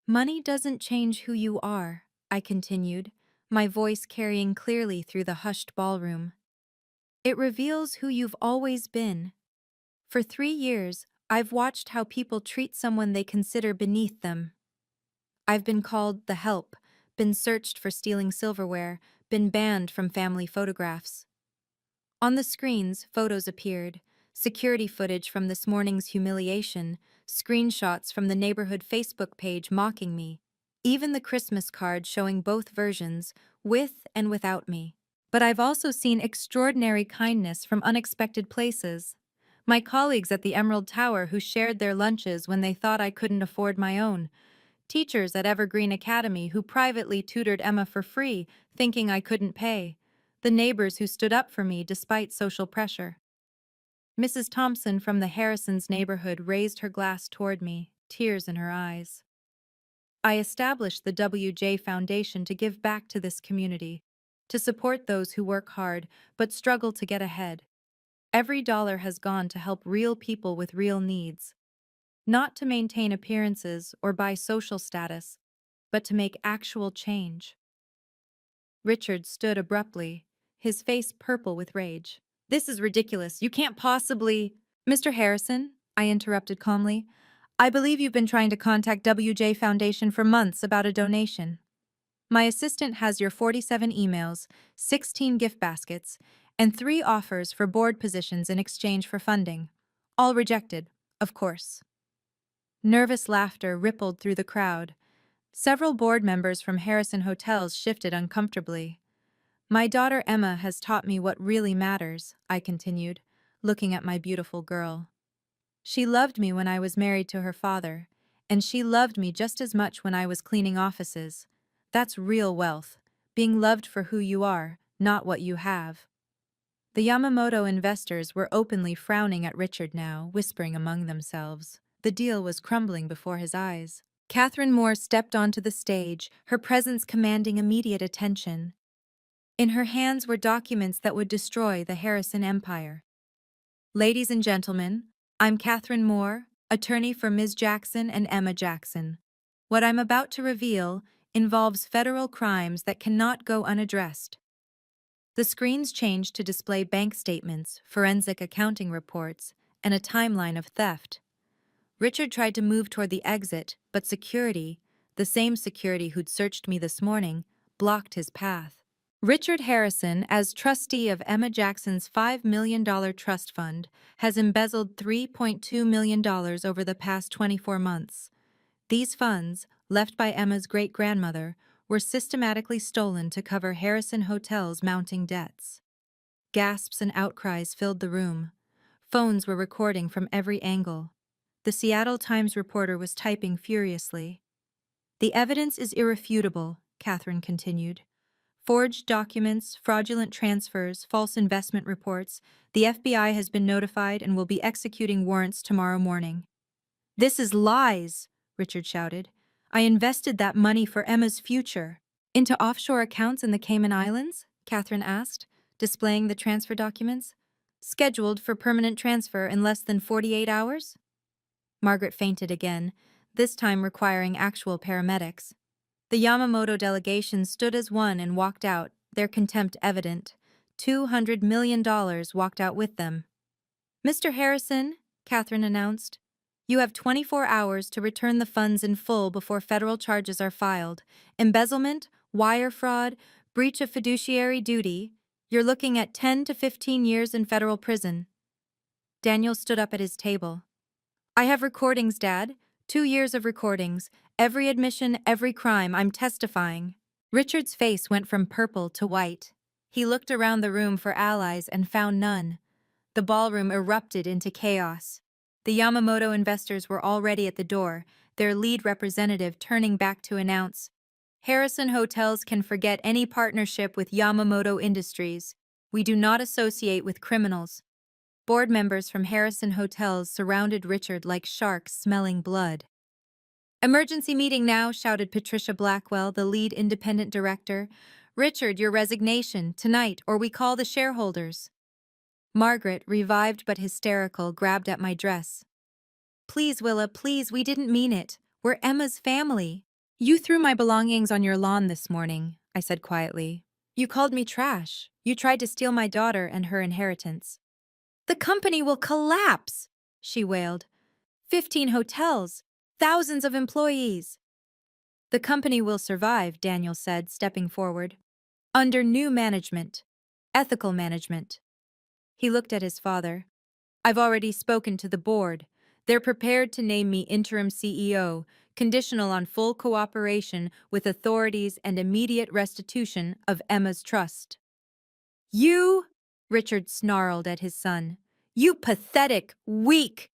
"Money doesn't change who you are," I continued, my voice carrying clearly through the hushed ballroom. "It reveals who you've always been. For 3 years, I've watched how people treat someone they consider beneath them. I've been called the help, been searched for stealing silverware, been banned from family photographs. On the screens, photos appeared, security footage from this morning's humiliation, screenshots from the neighborhood Facebook page mocking me, even the Christmas card showing both versions, with and without me. But I've also seen extraordinary kindness from unexpected places. My colleagues at the Emerald Tower who shared their lunches when they thought I couldn't afford my own. Teachers at Evergreen Academy who privately tutored Emma for free, thinking I couldn't pay. The neighbors who stood up for me despite social pressure. Mrs. Thompson from the Harrisons' neighborhood raised her glass toward me, tears in her eyes. I established the WJ Foundation to give back to this community, to support those who work hard but struggle to get ahead. Every dollar has gone to help real people with real needs, not to maintain appearances or buy social status, but to make actual change. Richard stood abruptly, his face purple with rage. "This is ridiculous. You can't possibly—" "Mr. Harrison," I interrupted calmly, "I believe you've been trying to contact WJ Foundation for months about a donation. My assistant has your 47 emails, 16 gift baskets, and 3 offers for board positions in exchange for funding. All rejected, of course." Nervous laughter rippled through the crowd. Several board members from Harrison Hotels shifted uncomfortably. "My daughter Emma has taught me what really matters," I continued, looking at my beautiful girl. "She loved me when I was married to her father, and she loved me just as much when I was cleaning offices. That's real wealth, being loved for who you are, not what you have." The Yamamoto investors were openly frowning at Richard now, whispering among themselves. The deal was crumbling before his eyes. Catherine Moore stepped onto the stage, her presence commanding immediate attention. In her hands were documents that would destroy the Harrison empire. "Ladies and gentlemen, I'm Catherine Moore, attorney for Ms. Jackson and Emma Jackson. What I'm about to reveal involves federal crimes that cannot go unaddressed." The screens changed to display bank statements, forensic accounting reports, and a timeline of theft. Richard tried to move toward the exit, but security, the same security who'd searched me this morning, blocked his path. Richard Harrison, as trustee of Emma Jackson's $5 million trust fund, has embezzled $3.2 million over the past 24 months. These funds, left by Emma's great-grandmother, were systematically stolen to cover Harrison Hotel's mounting debts. Gasps and outcries filled the room. Phones were recording from every angle. The Seattle Times reporter was typing furiously. "The evidence is irrefutable," Catherine continued. "Forged documents, fraudulent transfers, false investment reports. The FBI has been notified and will be executing warrants tomorrow morning." "This is lies," Richard shouted. I invested that money for Emma's future. Into offshore accounts in the Cayman Islands? Catherine asked, displaying the transfer documents. Scheduled for permanent transfer in less than 48 hours? Margaret fainted again, this time requiring actual paramedics. The Yamamoto delegation stood as one and walked out, their contempt evident. $200 million walked out with them. Mr. Harrison, Catherine announced, you have 24 hours to return the funds in full before federal charges are filed. Embezzlement, wire fraud, breach of fiduciary duty. You're looking at 10 to 15 years in federal prison. Daniel stood up at his table. I have recordings, Dad. 2 years of recordings. Every admission, every crime, I'm testifying. Richard's face went from purple to white. He looked around the room for allies and found none. The ballroom erupted into chaos. The Yamamoto investors were already at the door, their lead representative turning back to announce, Harrison Hotels can forget any partnership with Yamamoto Industries. We do not associate with criminals. Board members from Harrison Hotels surrounded Richard like sharks smelling blood. Emergency meeting now, shouted Patricia Blackwell, the lead independent director. Richard, your resignation, tonight, or we call the shareholders. Margaret, revived but hysterical, grabbed at my dress. Please, Willa, please, we didn't mean it. We're Emma's family. You threw my belongings on your lawn this morning, I said quietly. You called me trash. You tried to steal my daughter and her inheritance. The company will collapse, she wailed. 15 hotels, thousands of employees. The company will survive, Daniel said, stepping forward. Under new management. Ethical management. He looked at his father. I've already spoken to the board. They're prepared to name me interim CEO, conditional on full cooperation with authorities and immediate restitution of Emma's trust. You, Richard snarled at his son. You pathetic, weak.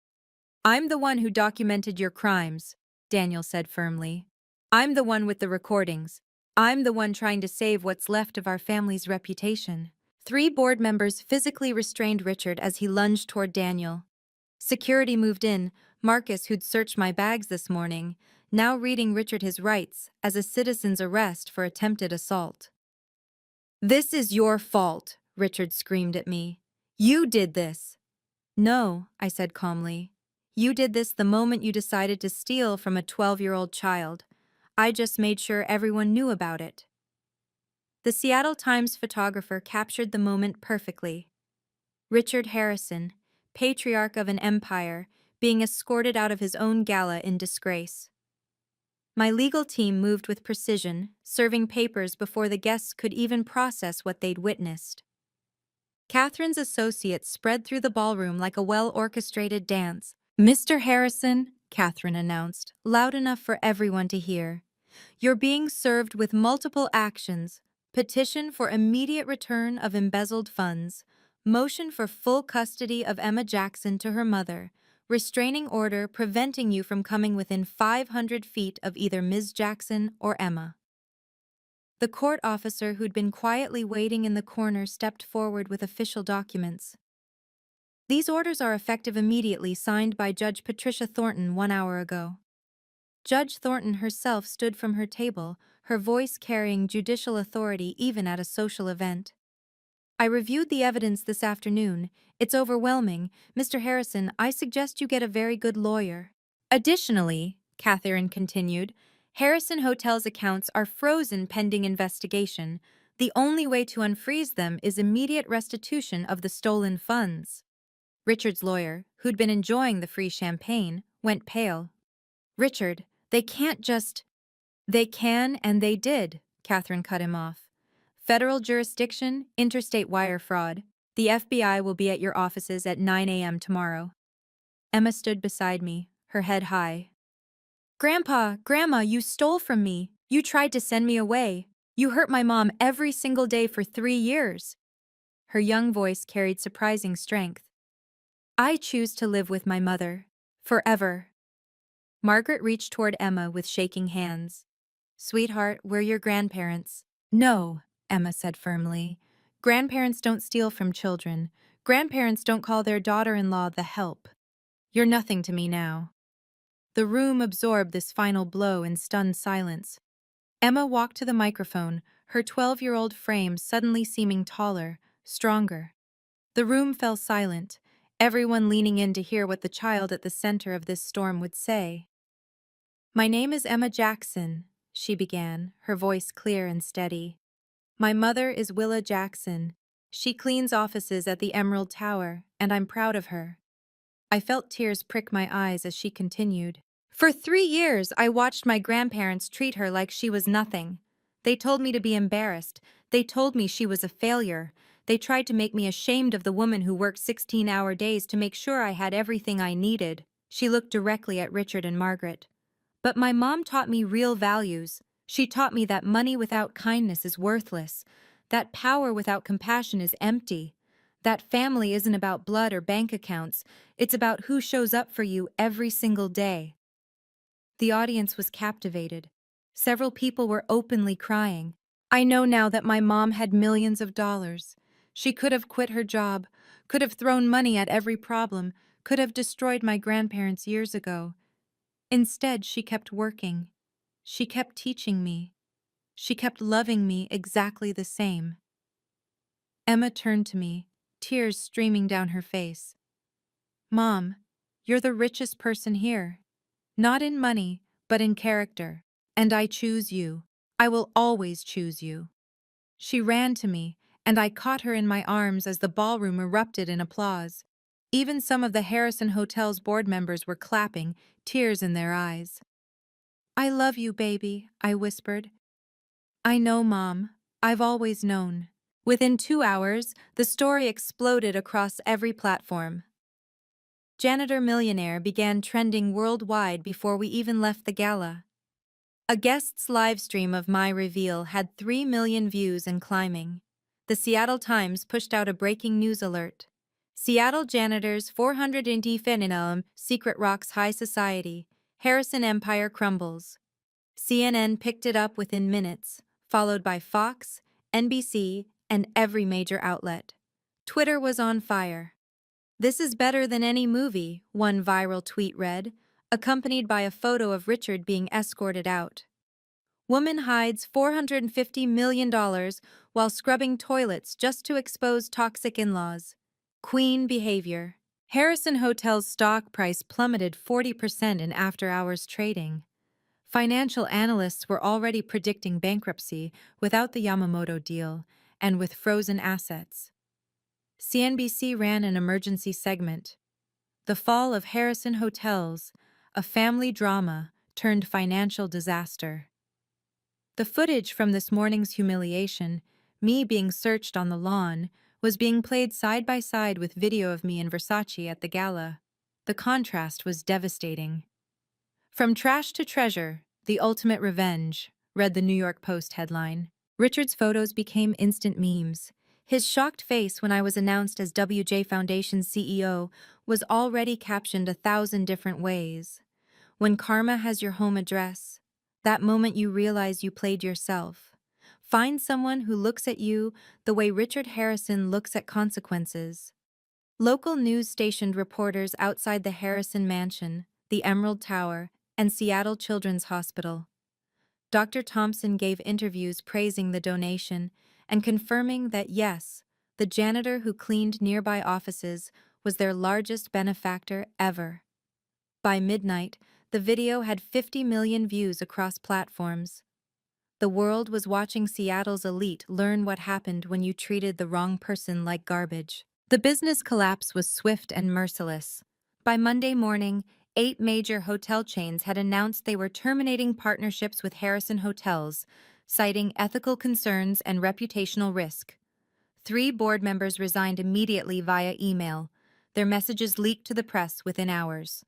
I'm the one who documented your crimes, Daniel said firmly. I'm the one with the recordings. I'm the one trying to save what's left of our family's reputation. 3 board members physically restrained Richard as he lunged toward Daniel. Security moved in, Marcus, who'd searched my bags this morning, now reading Richard his rights as a citizen's arrest for attempted assault. This is your fault, Richard screamed at me. You did this. No, I said calmly. You did this the moment you decided to steal from a 12-year-old child. I just made sure everyone knew about it. The Seattle Times photographer captured the moment perfectly. Richard Harrison, patriarch of an empire, being escorted out of his own gala in disgrace. My legal team moved with precision, serving papers before the guests could even process what they'd witnessed. Catherine's associates spread through the ballroom like a well-orchestrated dance. Mr. Harrison, Catherine announced, loud enough for everyone to hear, you're being served with multiple actions: petition for immediate return of embezzled funds, motion for full custody of Emma Jackson to her mother, restraining order preventing you from coming within 500 feet of either Ms. Jackson or Emma. The court officer who'd been quietly waiting in the corner stepped forward with official documents. These orders are effective immediately, signed by Judge Patricia Thornton 1 hour ago. Judge Thornton herself stood from her table, her voice carrying judicial authority even at a social event. I reviewed the evidence this afternoon. It's overwhelming. Mr. Harrison, I suggest you get a very good lawyer. Additionally, Catherine continued, Harrison Hotel's accounts are frozen pending investigation. The only way to unfreeze them is immediate restitution of the stolen funds. Richard's lawyer, who'd been enjoying the free champagne, went pale. Richard, they can't just... They can and they did, Catherine cut him off. Federal jurisdiction, interstate wire fraud. The FBI will be at your offices at 9 a.m. tomorrow. Emma stood beside me, her head high. Grandpa, Grandma, you stole from me. You tried to send me away. You hurt my mom every single day for 3 years. Her young voice carried surprising strength. I choose to live with my mother. Forever. Margaret reached toward Emma with shaking hands. Sweetheart, we're your grandparents. No, Emma said firmly. Grandparents don't steal from children. Grandparents don't call their daughter-in-law the help. You're nothing to me now. The room absorbed this final blow in stunned silence. Emma walked to the microphone, her 12-year-old frame suddenly seeming taller, stronger. The room fell silent, everyone leaning in to hear what the child at the center of this storm would say. "My name is Emma Jackson," she began, her voice clear and steady. "My mother is Willa Jackson. She cleans offices at the Emerald Tower, and I'm proud of her." I felt tears prick my eyes as she continued. "For 3 years, I watched my grandparents treat her like she was nothing. They told me to be embarrassed. They told me she was a failure. They tried to make me ashamed of the woman who worked 16-hour days to make sure I had everything I needed." She looked directly at Richard and Margaret. "But my mom taught me real values. She taught me that money without kindness is worthless, that power without compassion is empty, that family isn't about blood or bank accounts, it's about who shows up for you every single day." The audience was captivated. Several people were openly crying. "I know now that my mom had millions of dollars. She could have quit her job, could have thrown money at every problem, could have destroyed my grandparents years ago. Instead, she kept working. She kept teaching me. She kept loving me exactly the same." Emma turned to me, tears streaming down her face. "Mom, you're the richest person here. Not in money, but in character. And I choose you. I will always choose you." She ran to me, and I caught her in my arms as the ballroom erupted in applause. Even some of the Harrison Hotel's board members were clapping, tears in their eyes. "I love you, baby," I whispered. "I know, Mom. I've always known." Within 2 hours, the story exploded across every platform. "Janitor Millionaire" began trending worldwide before we even left the gala. A guest's livestream of my reveal had 3 million views and climbing. The Seattle Times pushed out a breaking news alert. "Seattle janitors 400 Fenninum, secret rocks high society. Harrison empire crumbles." CNN picked it up within minutes, followed by Fox, NBC, and every major outlet. Twitter was on fire. "This is better than any movie," one viral tweet read, accompanied by a photo of Richard being escorted out. "Woman hides $450 million while scrubbing toilets just to expose toxic in-laws. Queen behavior." Harrison Hotel's stock price plummeted 40% in after-hours trading. Financial analysts were already predicting bankruptcy without the Yamamoto deal and with frozen assets. CNBC ran an emergency segment. "The Fall of Harrison Hotels, a family drama turned financial disaster." The footage from this morning's humiliation, me being searched on the lawn, was being played side by side with video of me in Versace at the gala. The contrast was devastating. "From trash to treasure, the ultimate revenge," read the New York Post headline. Richard's photos became instant memes. His shocked face when I was announced as WJ Foundation's CEO was already captioned 1,000 different ways. "When karma has your home address, that moment you realize you played yourself. Find someone who looks at you the way Richard Harrison looks at consequences." Local news stationed reporters outside the Harrison Mansion, the Emerald Tower, and Seattle Children's Hospital. Dr. Thompson gave interviews praising the donation and confirming that yes, the janitor who cleaned nearby offices was their largest benefactor ever. By midnight, the video had 50 million views across platforms. The world was watching Seattle's elite learn what happened when you treated the wrong person like garbage. The business collapse was swift and merciless. By Monday morning, 8 major hotel chains had announced they were terminating partnerships with Harrison Hotels, citing ethical concerns and reputational risk. 3 board members resigned immediately via email. Their messages leaked to the press within hours.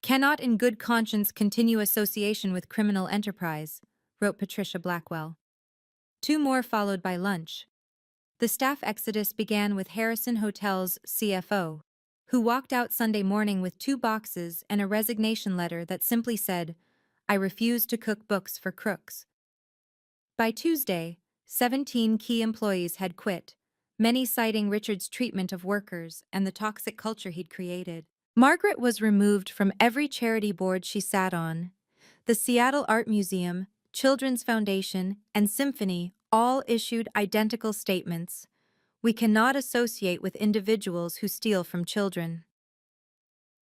"Cannot in good conscience continue association with criminal enterprise," wrote Patricia Blackwell. 2 more followed by lunch. The staff exodus began with Harrison Hotel's CFO, who walked out Sunday morning with 2 boxes and a resignation letter that simply said, "I refuse to cook books for crooks." By Tuesday, 17 key employees had quit, many citing Richard's treatment of workers and the toxic culture he'd created. Margaret was removed from every charity board she sat on. The Seattle Art Museum, Children's Foundation, and Symphony all issued identical statements. We cannot associate with individuals who steal from children.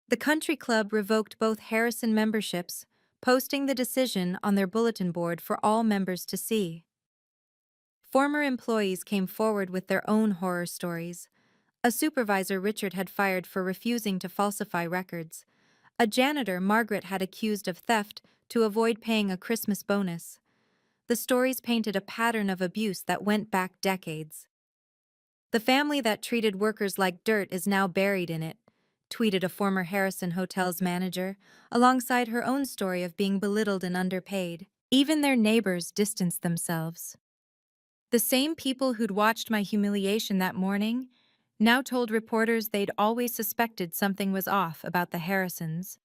The country club revoked both Harrison memberships, posting the decision on their bulletin board for all members to see. Former employees came forward with their own horror stories. A supervisor Richard had fired for refusing to falsify records. A janitor Margaret had accused of theft to avoid paying a Christmas bonus. The stories painted a pattern of abuse that went back decades. "The family that treated workers like dirt is now buried in it," tweeted a former Harrison Hotel's manager, alongside her own story of being belittled and underpaid. Even their neighbors distanced themselves. The same people who'd watched my humiliation that morning now told reporters they'd always suspected something was off about the Harrisons.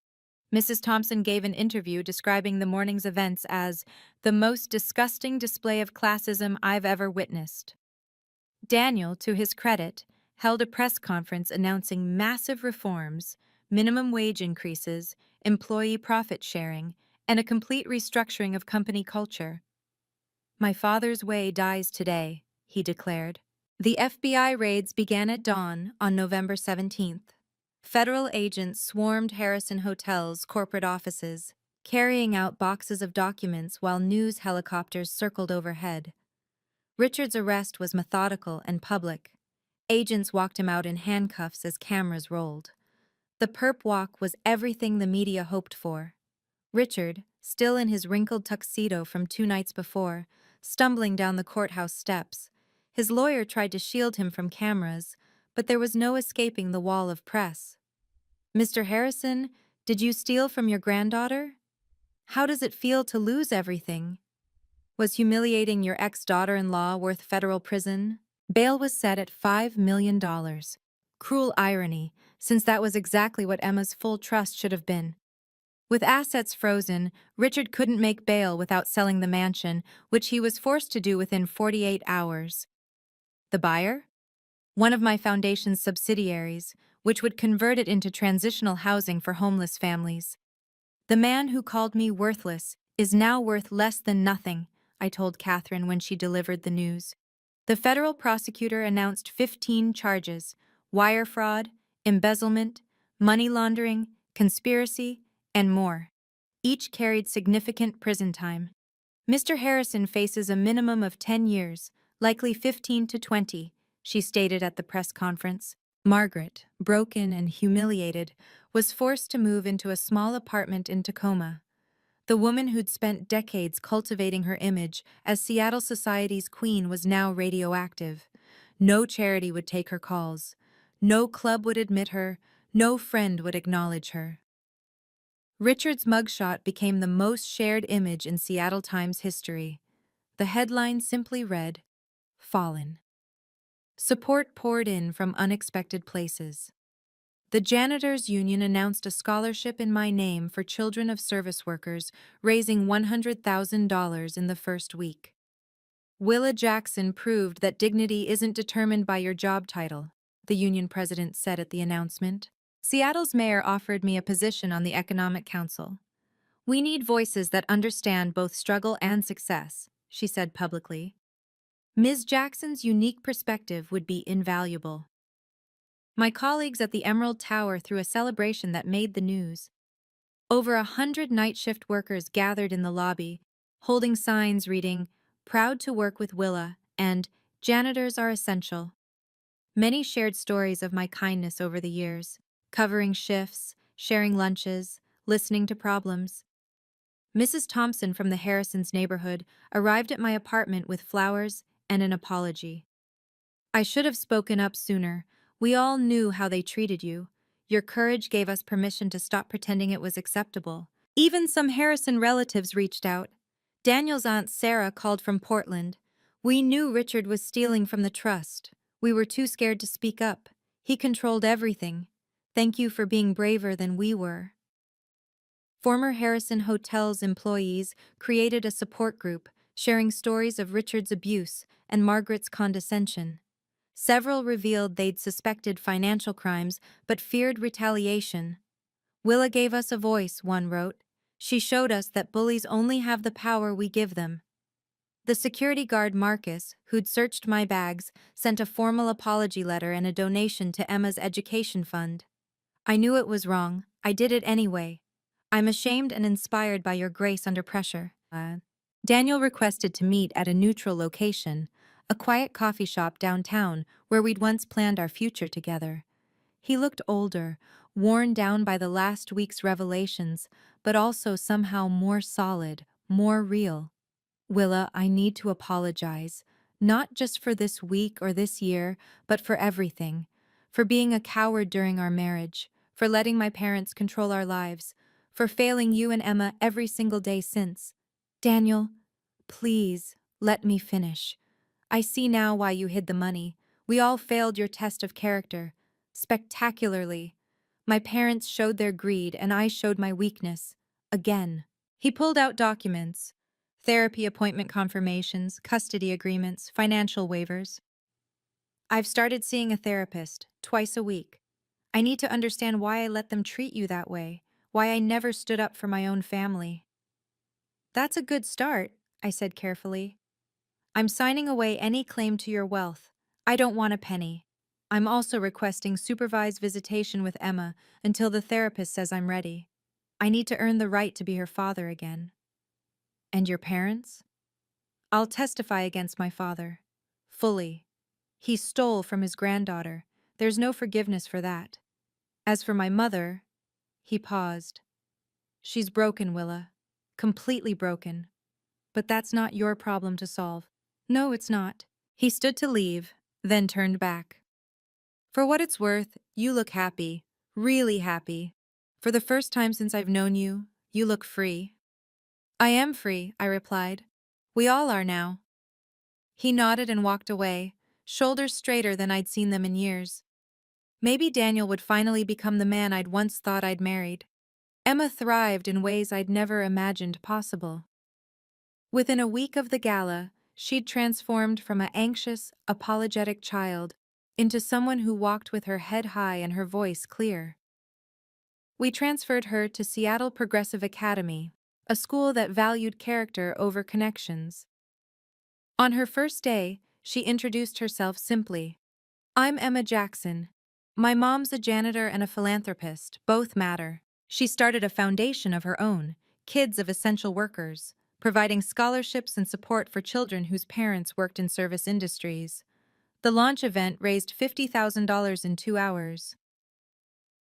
Mrs. Thompson gave an interview describing the morning's events as the most disgusting display of classism I've ever witnessed. Daniel, to his credit, held a press conference announcing massive reforms, minimum wage increases, employee profit sharing, and a complete restructuring of company culture. "My father's way dies today," he declared. The FBI raids began at dawn on November 17th. Federal agents swarmed Harrison Hotel's corporate offices, carrying out boxes of documents while news helicopters circled overhead. Richard's arrest was methodical and public. Agents walked him out in handcuffs as cameras rolled. The perp walk was everything the media hoped for. Richard, still in his wrinkled tuxedo from 2 nights before, stumbling down the courthouse steps. His lawyer tried to shield him from cameras, but there was no escaping the wall of press. "Mr. Harrison, did you steal from your granddaughter? How does it feel to lose everything? Was humiliating your ex-daughter-in-law worth federal prison?" Bail was set at $5 million. Cruel irony, since that was exactly what Emma's full trust should have been. With assets frozen, Richard couldn't make bail without selling the mansion, which he was forced to do within 48 hours. The buyer? One of my foundation's subsidiaries, which would convert it into transitional housing for homeless families. "The man who called me worthless is now worth less than nothing," I told Catherine when she delivered the news. The federal prosecutor announced 15 charges: wire fraud, embezzlement, money laundering, conspiracy, and more. Each carried significant prison time. "Mr. Harrison faces a minimum of 10 years, likely 15 to 20, she stated at the press conference. Margaret, broken and humiliated, was forced to move into a small apartment in Tacoma. The woman who'd spent decades cultivating her image as Seattle society's queen was now radioactive. No charity would take her calls. No club would admit her. No friend would acknowledge her. Richard's mugshot became the most shared image in Seattle Times history. The headline simply read, "Fallen." Support poured in from unexpected places. The Janitors Union announced a scholarship in my name for children of service workers, raising $100,000 in the first week. Willa Jackson proved that dignity isn't determined by your job title, the union president said at the announcement. Seattle's mayor offered me a position on the Economic Council. "We need voices that understand both struggle and success," she said publicly. Ms. Jackson's unique perspective would be invaluable. My colleagues at the Emerald Tower threw a celebration that made the news. Over 100 night shift workers gathered in the lobby, holding signs reading, "Proud to work with Willa," and "Janitors are essential." Many shared stories of my kindness over the years, covering shifts, sharing lunches, listening to problems. Mrs. Thompson from the Harrisons' neighborhood arrived at my apartment with flowers and an apology. "I should have spoken up sooner. We all knew how they treated you. Your courage gave us permission to stop pretending it was acceptable." Even some Harrison relatives reached out. Daniel's aunt Sarah called from Portland. "We knew Richard was stealing from the trust. We were too scared to speak up. He controlled everything. Thank you for being braver than we were." Former Harrison Hotel's employees created a support group, sharing stories of Richard's abuse and Margaret's condescension. Several revealed they'd suspected financial crimes but feared retaliation. Willa gave us a voice, one wrote. She showed us that bullies only have the power we give them. The security guard Marcus, who'd searched my bags, sent a formal apology letter and a donation to Emma's education fund. I knew it was wrong. I did it anyway. I'm ashamed and inspired by your grace under pressure. Daniel requested to meet at a neutral location, a quiet coffee shop downtown where we'd once planned our future together. He looked older, worn down by the last week's revelations, but also somehow more solid, more real. Willa, I need to apologize, not just for this week or this year, but for everything. For being a coward during our marriage, for letting my parents control our lives, for failing you and Emma every single day since. Daniel, please, let me finish. I see now why you hid the money. We all failed your test of character. Spectacularly. My parents showed their greed and I showed my weakness. Again. He pulled out documents. Therapy appointment confirmations, custody agreements, financial waivers. I've started seeing a therapist, twice a week. I need to understand why I let them treat you that way, why I never stood up for my own family. That's a good start, I said carefully. I'm signing away any claim to your wealth. I don't want a penny. I'm also requesting supervised visitation with Emma until the therapist says I'm ready. I need to earn the right to be her father again. And your parents? I'll testify against my father. Fully. He stole from his granddaughter. There's no forgiveness for that. As for my mother, he paused. She's broken, Willa. Completely broken. But that's not your problem to solve. No, it's not. He stood to leave, then turned back. For what it's worth, you look happy. Really happy. For the first time since I've known you, you look free. I am free, I replied. We all are now. He nodded and walked away, shoulders straighter than I'd seen them in years. Maybe Daniel would finally become the man I'd once thought I'd married. Emma thrived in ways I'd never imagined possible. Within a week of the gala, she'd transformed from an anxious, apologetic child into someone who walked with her head high and her voice clear. We transferred her to Seattle Progressive Academy, a school that valued character over connections. On her first day, she introduced herself simply. I'm Emma Jackson. My mom's a janitor and a philanthropist, both matter. She started a foundation of her own, Kids of Essential Workers, providing scholarships and support for children whose parents worked in service industries. The launch event raised $50,000 in 2 hours.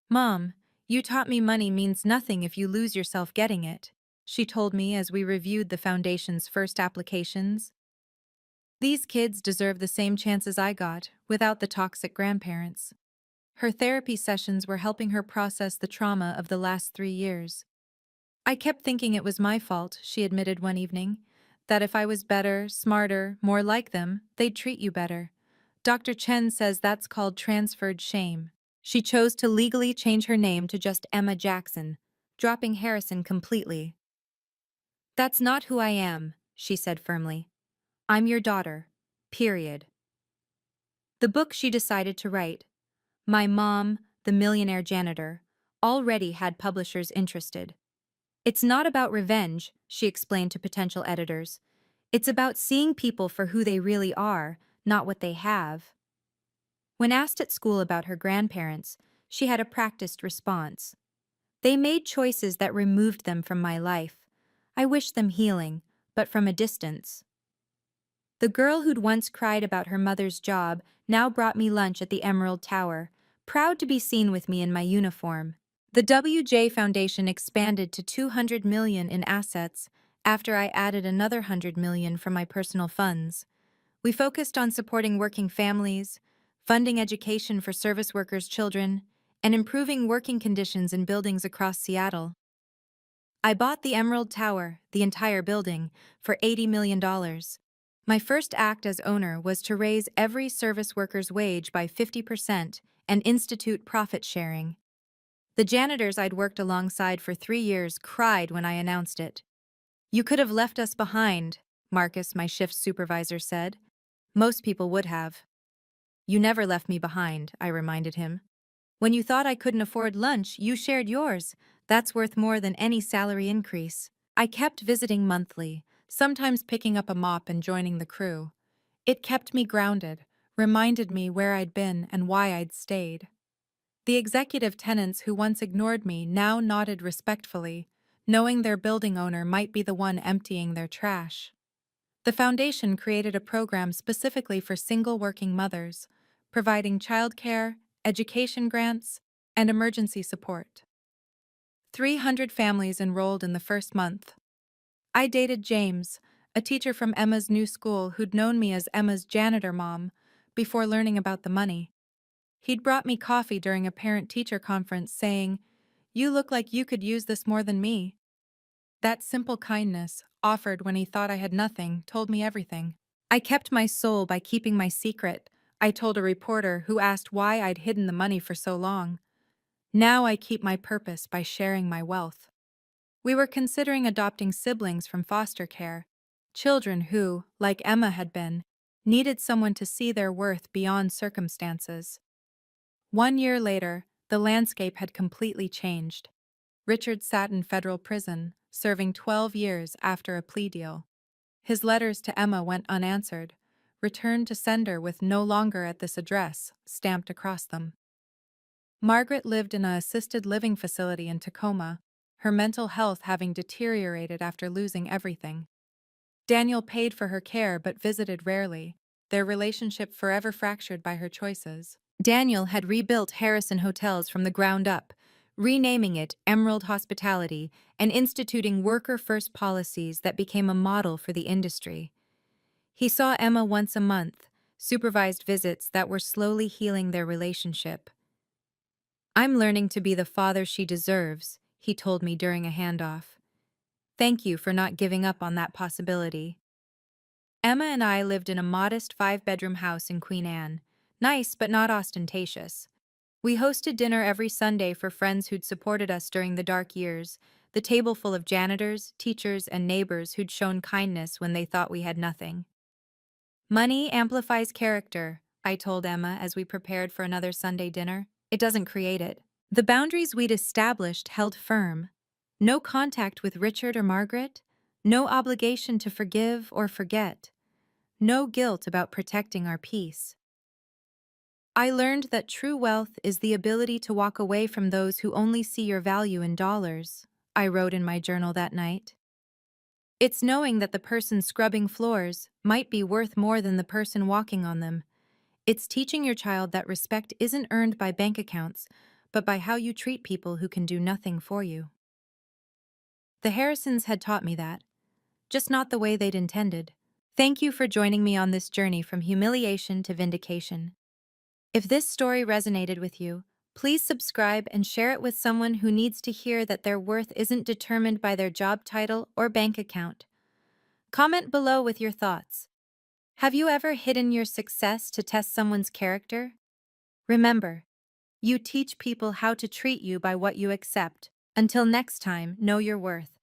Mom, you taught me money means nothing if you lose yourself getting it, she told me as we reviewed the foundation's first applications. These kids deserve the same chances I got, without the toxic grandparents. Her therapy sessions were helping her process the trauma of the last 3 years. I kept thinking it was my fault, she admitted one evening, that if I was better, smarter, more like them, they'd treat you better. Dr. Chen says that's called transferred shame. She chose to legally change her name to just Emma Jackson, dropping Harrison completely. That's not who I am, she said firmly. I'm your daughter. Period. The book she decided to write, My Mom, the Millionaire Janitor, already had publishers interested. It's not about revenge, she explained to potential editors. It's about seeing people for who they really are, not what they have. When asked at school about her grandparents, she had a practiced response. They made choices that removed them from my life. I wish them healing, but from a distance. The girl who'd once cried about her mother's job now brought me lunch at the Emerald Tower, proud to be seen with me in my uniform. The WJ Foundation expanded to $200 million in assets after I added another $100 million from my personal funds. We focused on supporting working families, funding education for service workers' children, and improving working conditions in buildings across Seattle. I bought the Emerald Tower, the entire building, for $80 million. My first act as owner was to raise every service worker's wage by 50% and institute profit sharing. The janitors I'd worked alongside for 3 years cried when I announced it. You could have left us behind, Marcus, my shift supervisor, said. Most people would have. You never left me behind, I reminded him. When you thought I couldn't afford lunch, you shared yours. That's worth more than any salary increase. I kept visiting monthly, sometimes picking up a mop and joining the crew. It kept me grounded, reminded me where I'd been and why I'd stayed. The executive tenants who once ignored me now nodded respectfully, knowing their building owner might be the one emptying their trash. The foundation created a program specifically for single working mothers, providing childcare, education grants, and emergency support. 300 families enrolled in the first month. I dated James, a teacher from Emma's new school who'd known me as Emma's janitor mom, before learning about the money. He'd brought me coffee during a parent-teacher conference saying, "You look like you could use this more than me." That simple kindness, offered when he thought I had nothing, told me everything. I kept my soul by keeping my secret, I told a reporter who asked why I'd hidden the money for so long. Now I keep my purpose by sharing my wealth. We were considering adopting siblings from foster care, children who, like Emma had been, needed someone to see their worth beyond circumstances. 1 year later, the landscape had completely changed. Richard sat in federal prison, serving 12 years after a plea deal. His letters to Emma went unanswered, returned to sender with "no longer at this address" stamped across them. Margaret lived in an assisted living facility in Tacoma, her mental health having deteriorated after losing everything. Daniel paid for her care but visited rarely, their relationship forever fractured by her choices. Daniel had rebuilt Harrison Hotels from the ground up, renaming it Emerald Hospitality and instituting worker-first policies that became a model for the industry. He saw Emma once a month, supervised visits that were slowly healing their relationship. "I'm learning to be the father she deserves," he told me during a handoff. "Thank you for not giving up on that possibility." Emma and I lived in a modest 5-bedroom house in Queen Anne, nice but not ostentatious. We hosted dinner every Sunday for friends who'd supported us during the dark years, the table full of janitors, teachers, and neighbors who'd shown kindness when they thought we had nothing. "Money amplifies character," I told Emma as we prepared for another Sunday dinner. "It doesn't create it." The boundaries we'd established held firm. No contact with Richard or Margaret, no obligation to forgive or forget, no guilt about protecting our peace. I learned that true wealth is the ability to walk away from those who only see your value in dollars, I wrote in my journal that night. It's knowing that the person scrubbing floors might be worth more than the person walking on them. It's teaching your child that respect isn't earned by bank accounts, but by how you treat people who can do nothing for you. The Harrisons had taught me that, just not the way they'd intended. Thank you for joining me on this journey from humiliation to vindication. If this story resonated with you, please subscribe and share it with someone who needs to hear that their worth isn't determined by their job title or bank account. Comment below with your thoughts. Have you ever hidden your success to test someone's character? Remember, you teach people how to treat you by what you accept. Until next time, know your worth.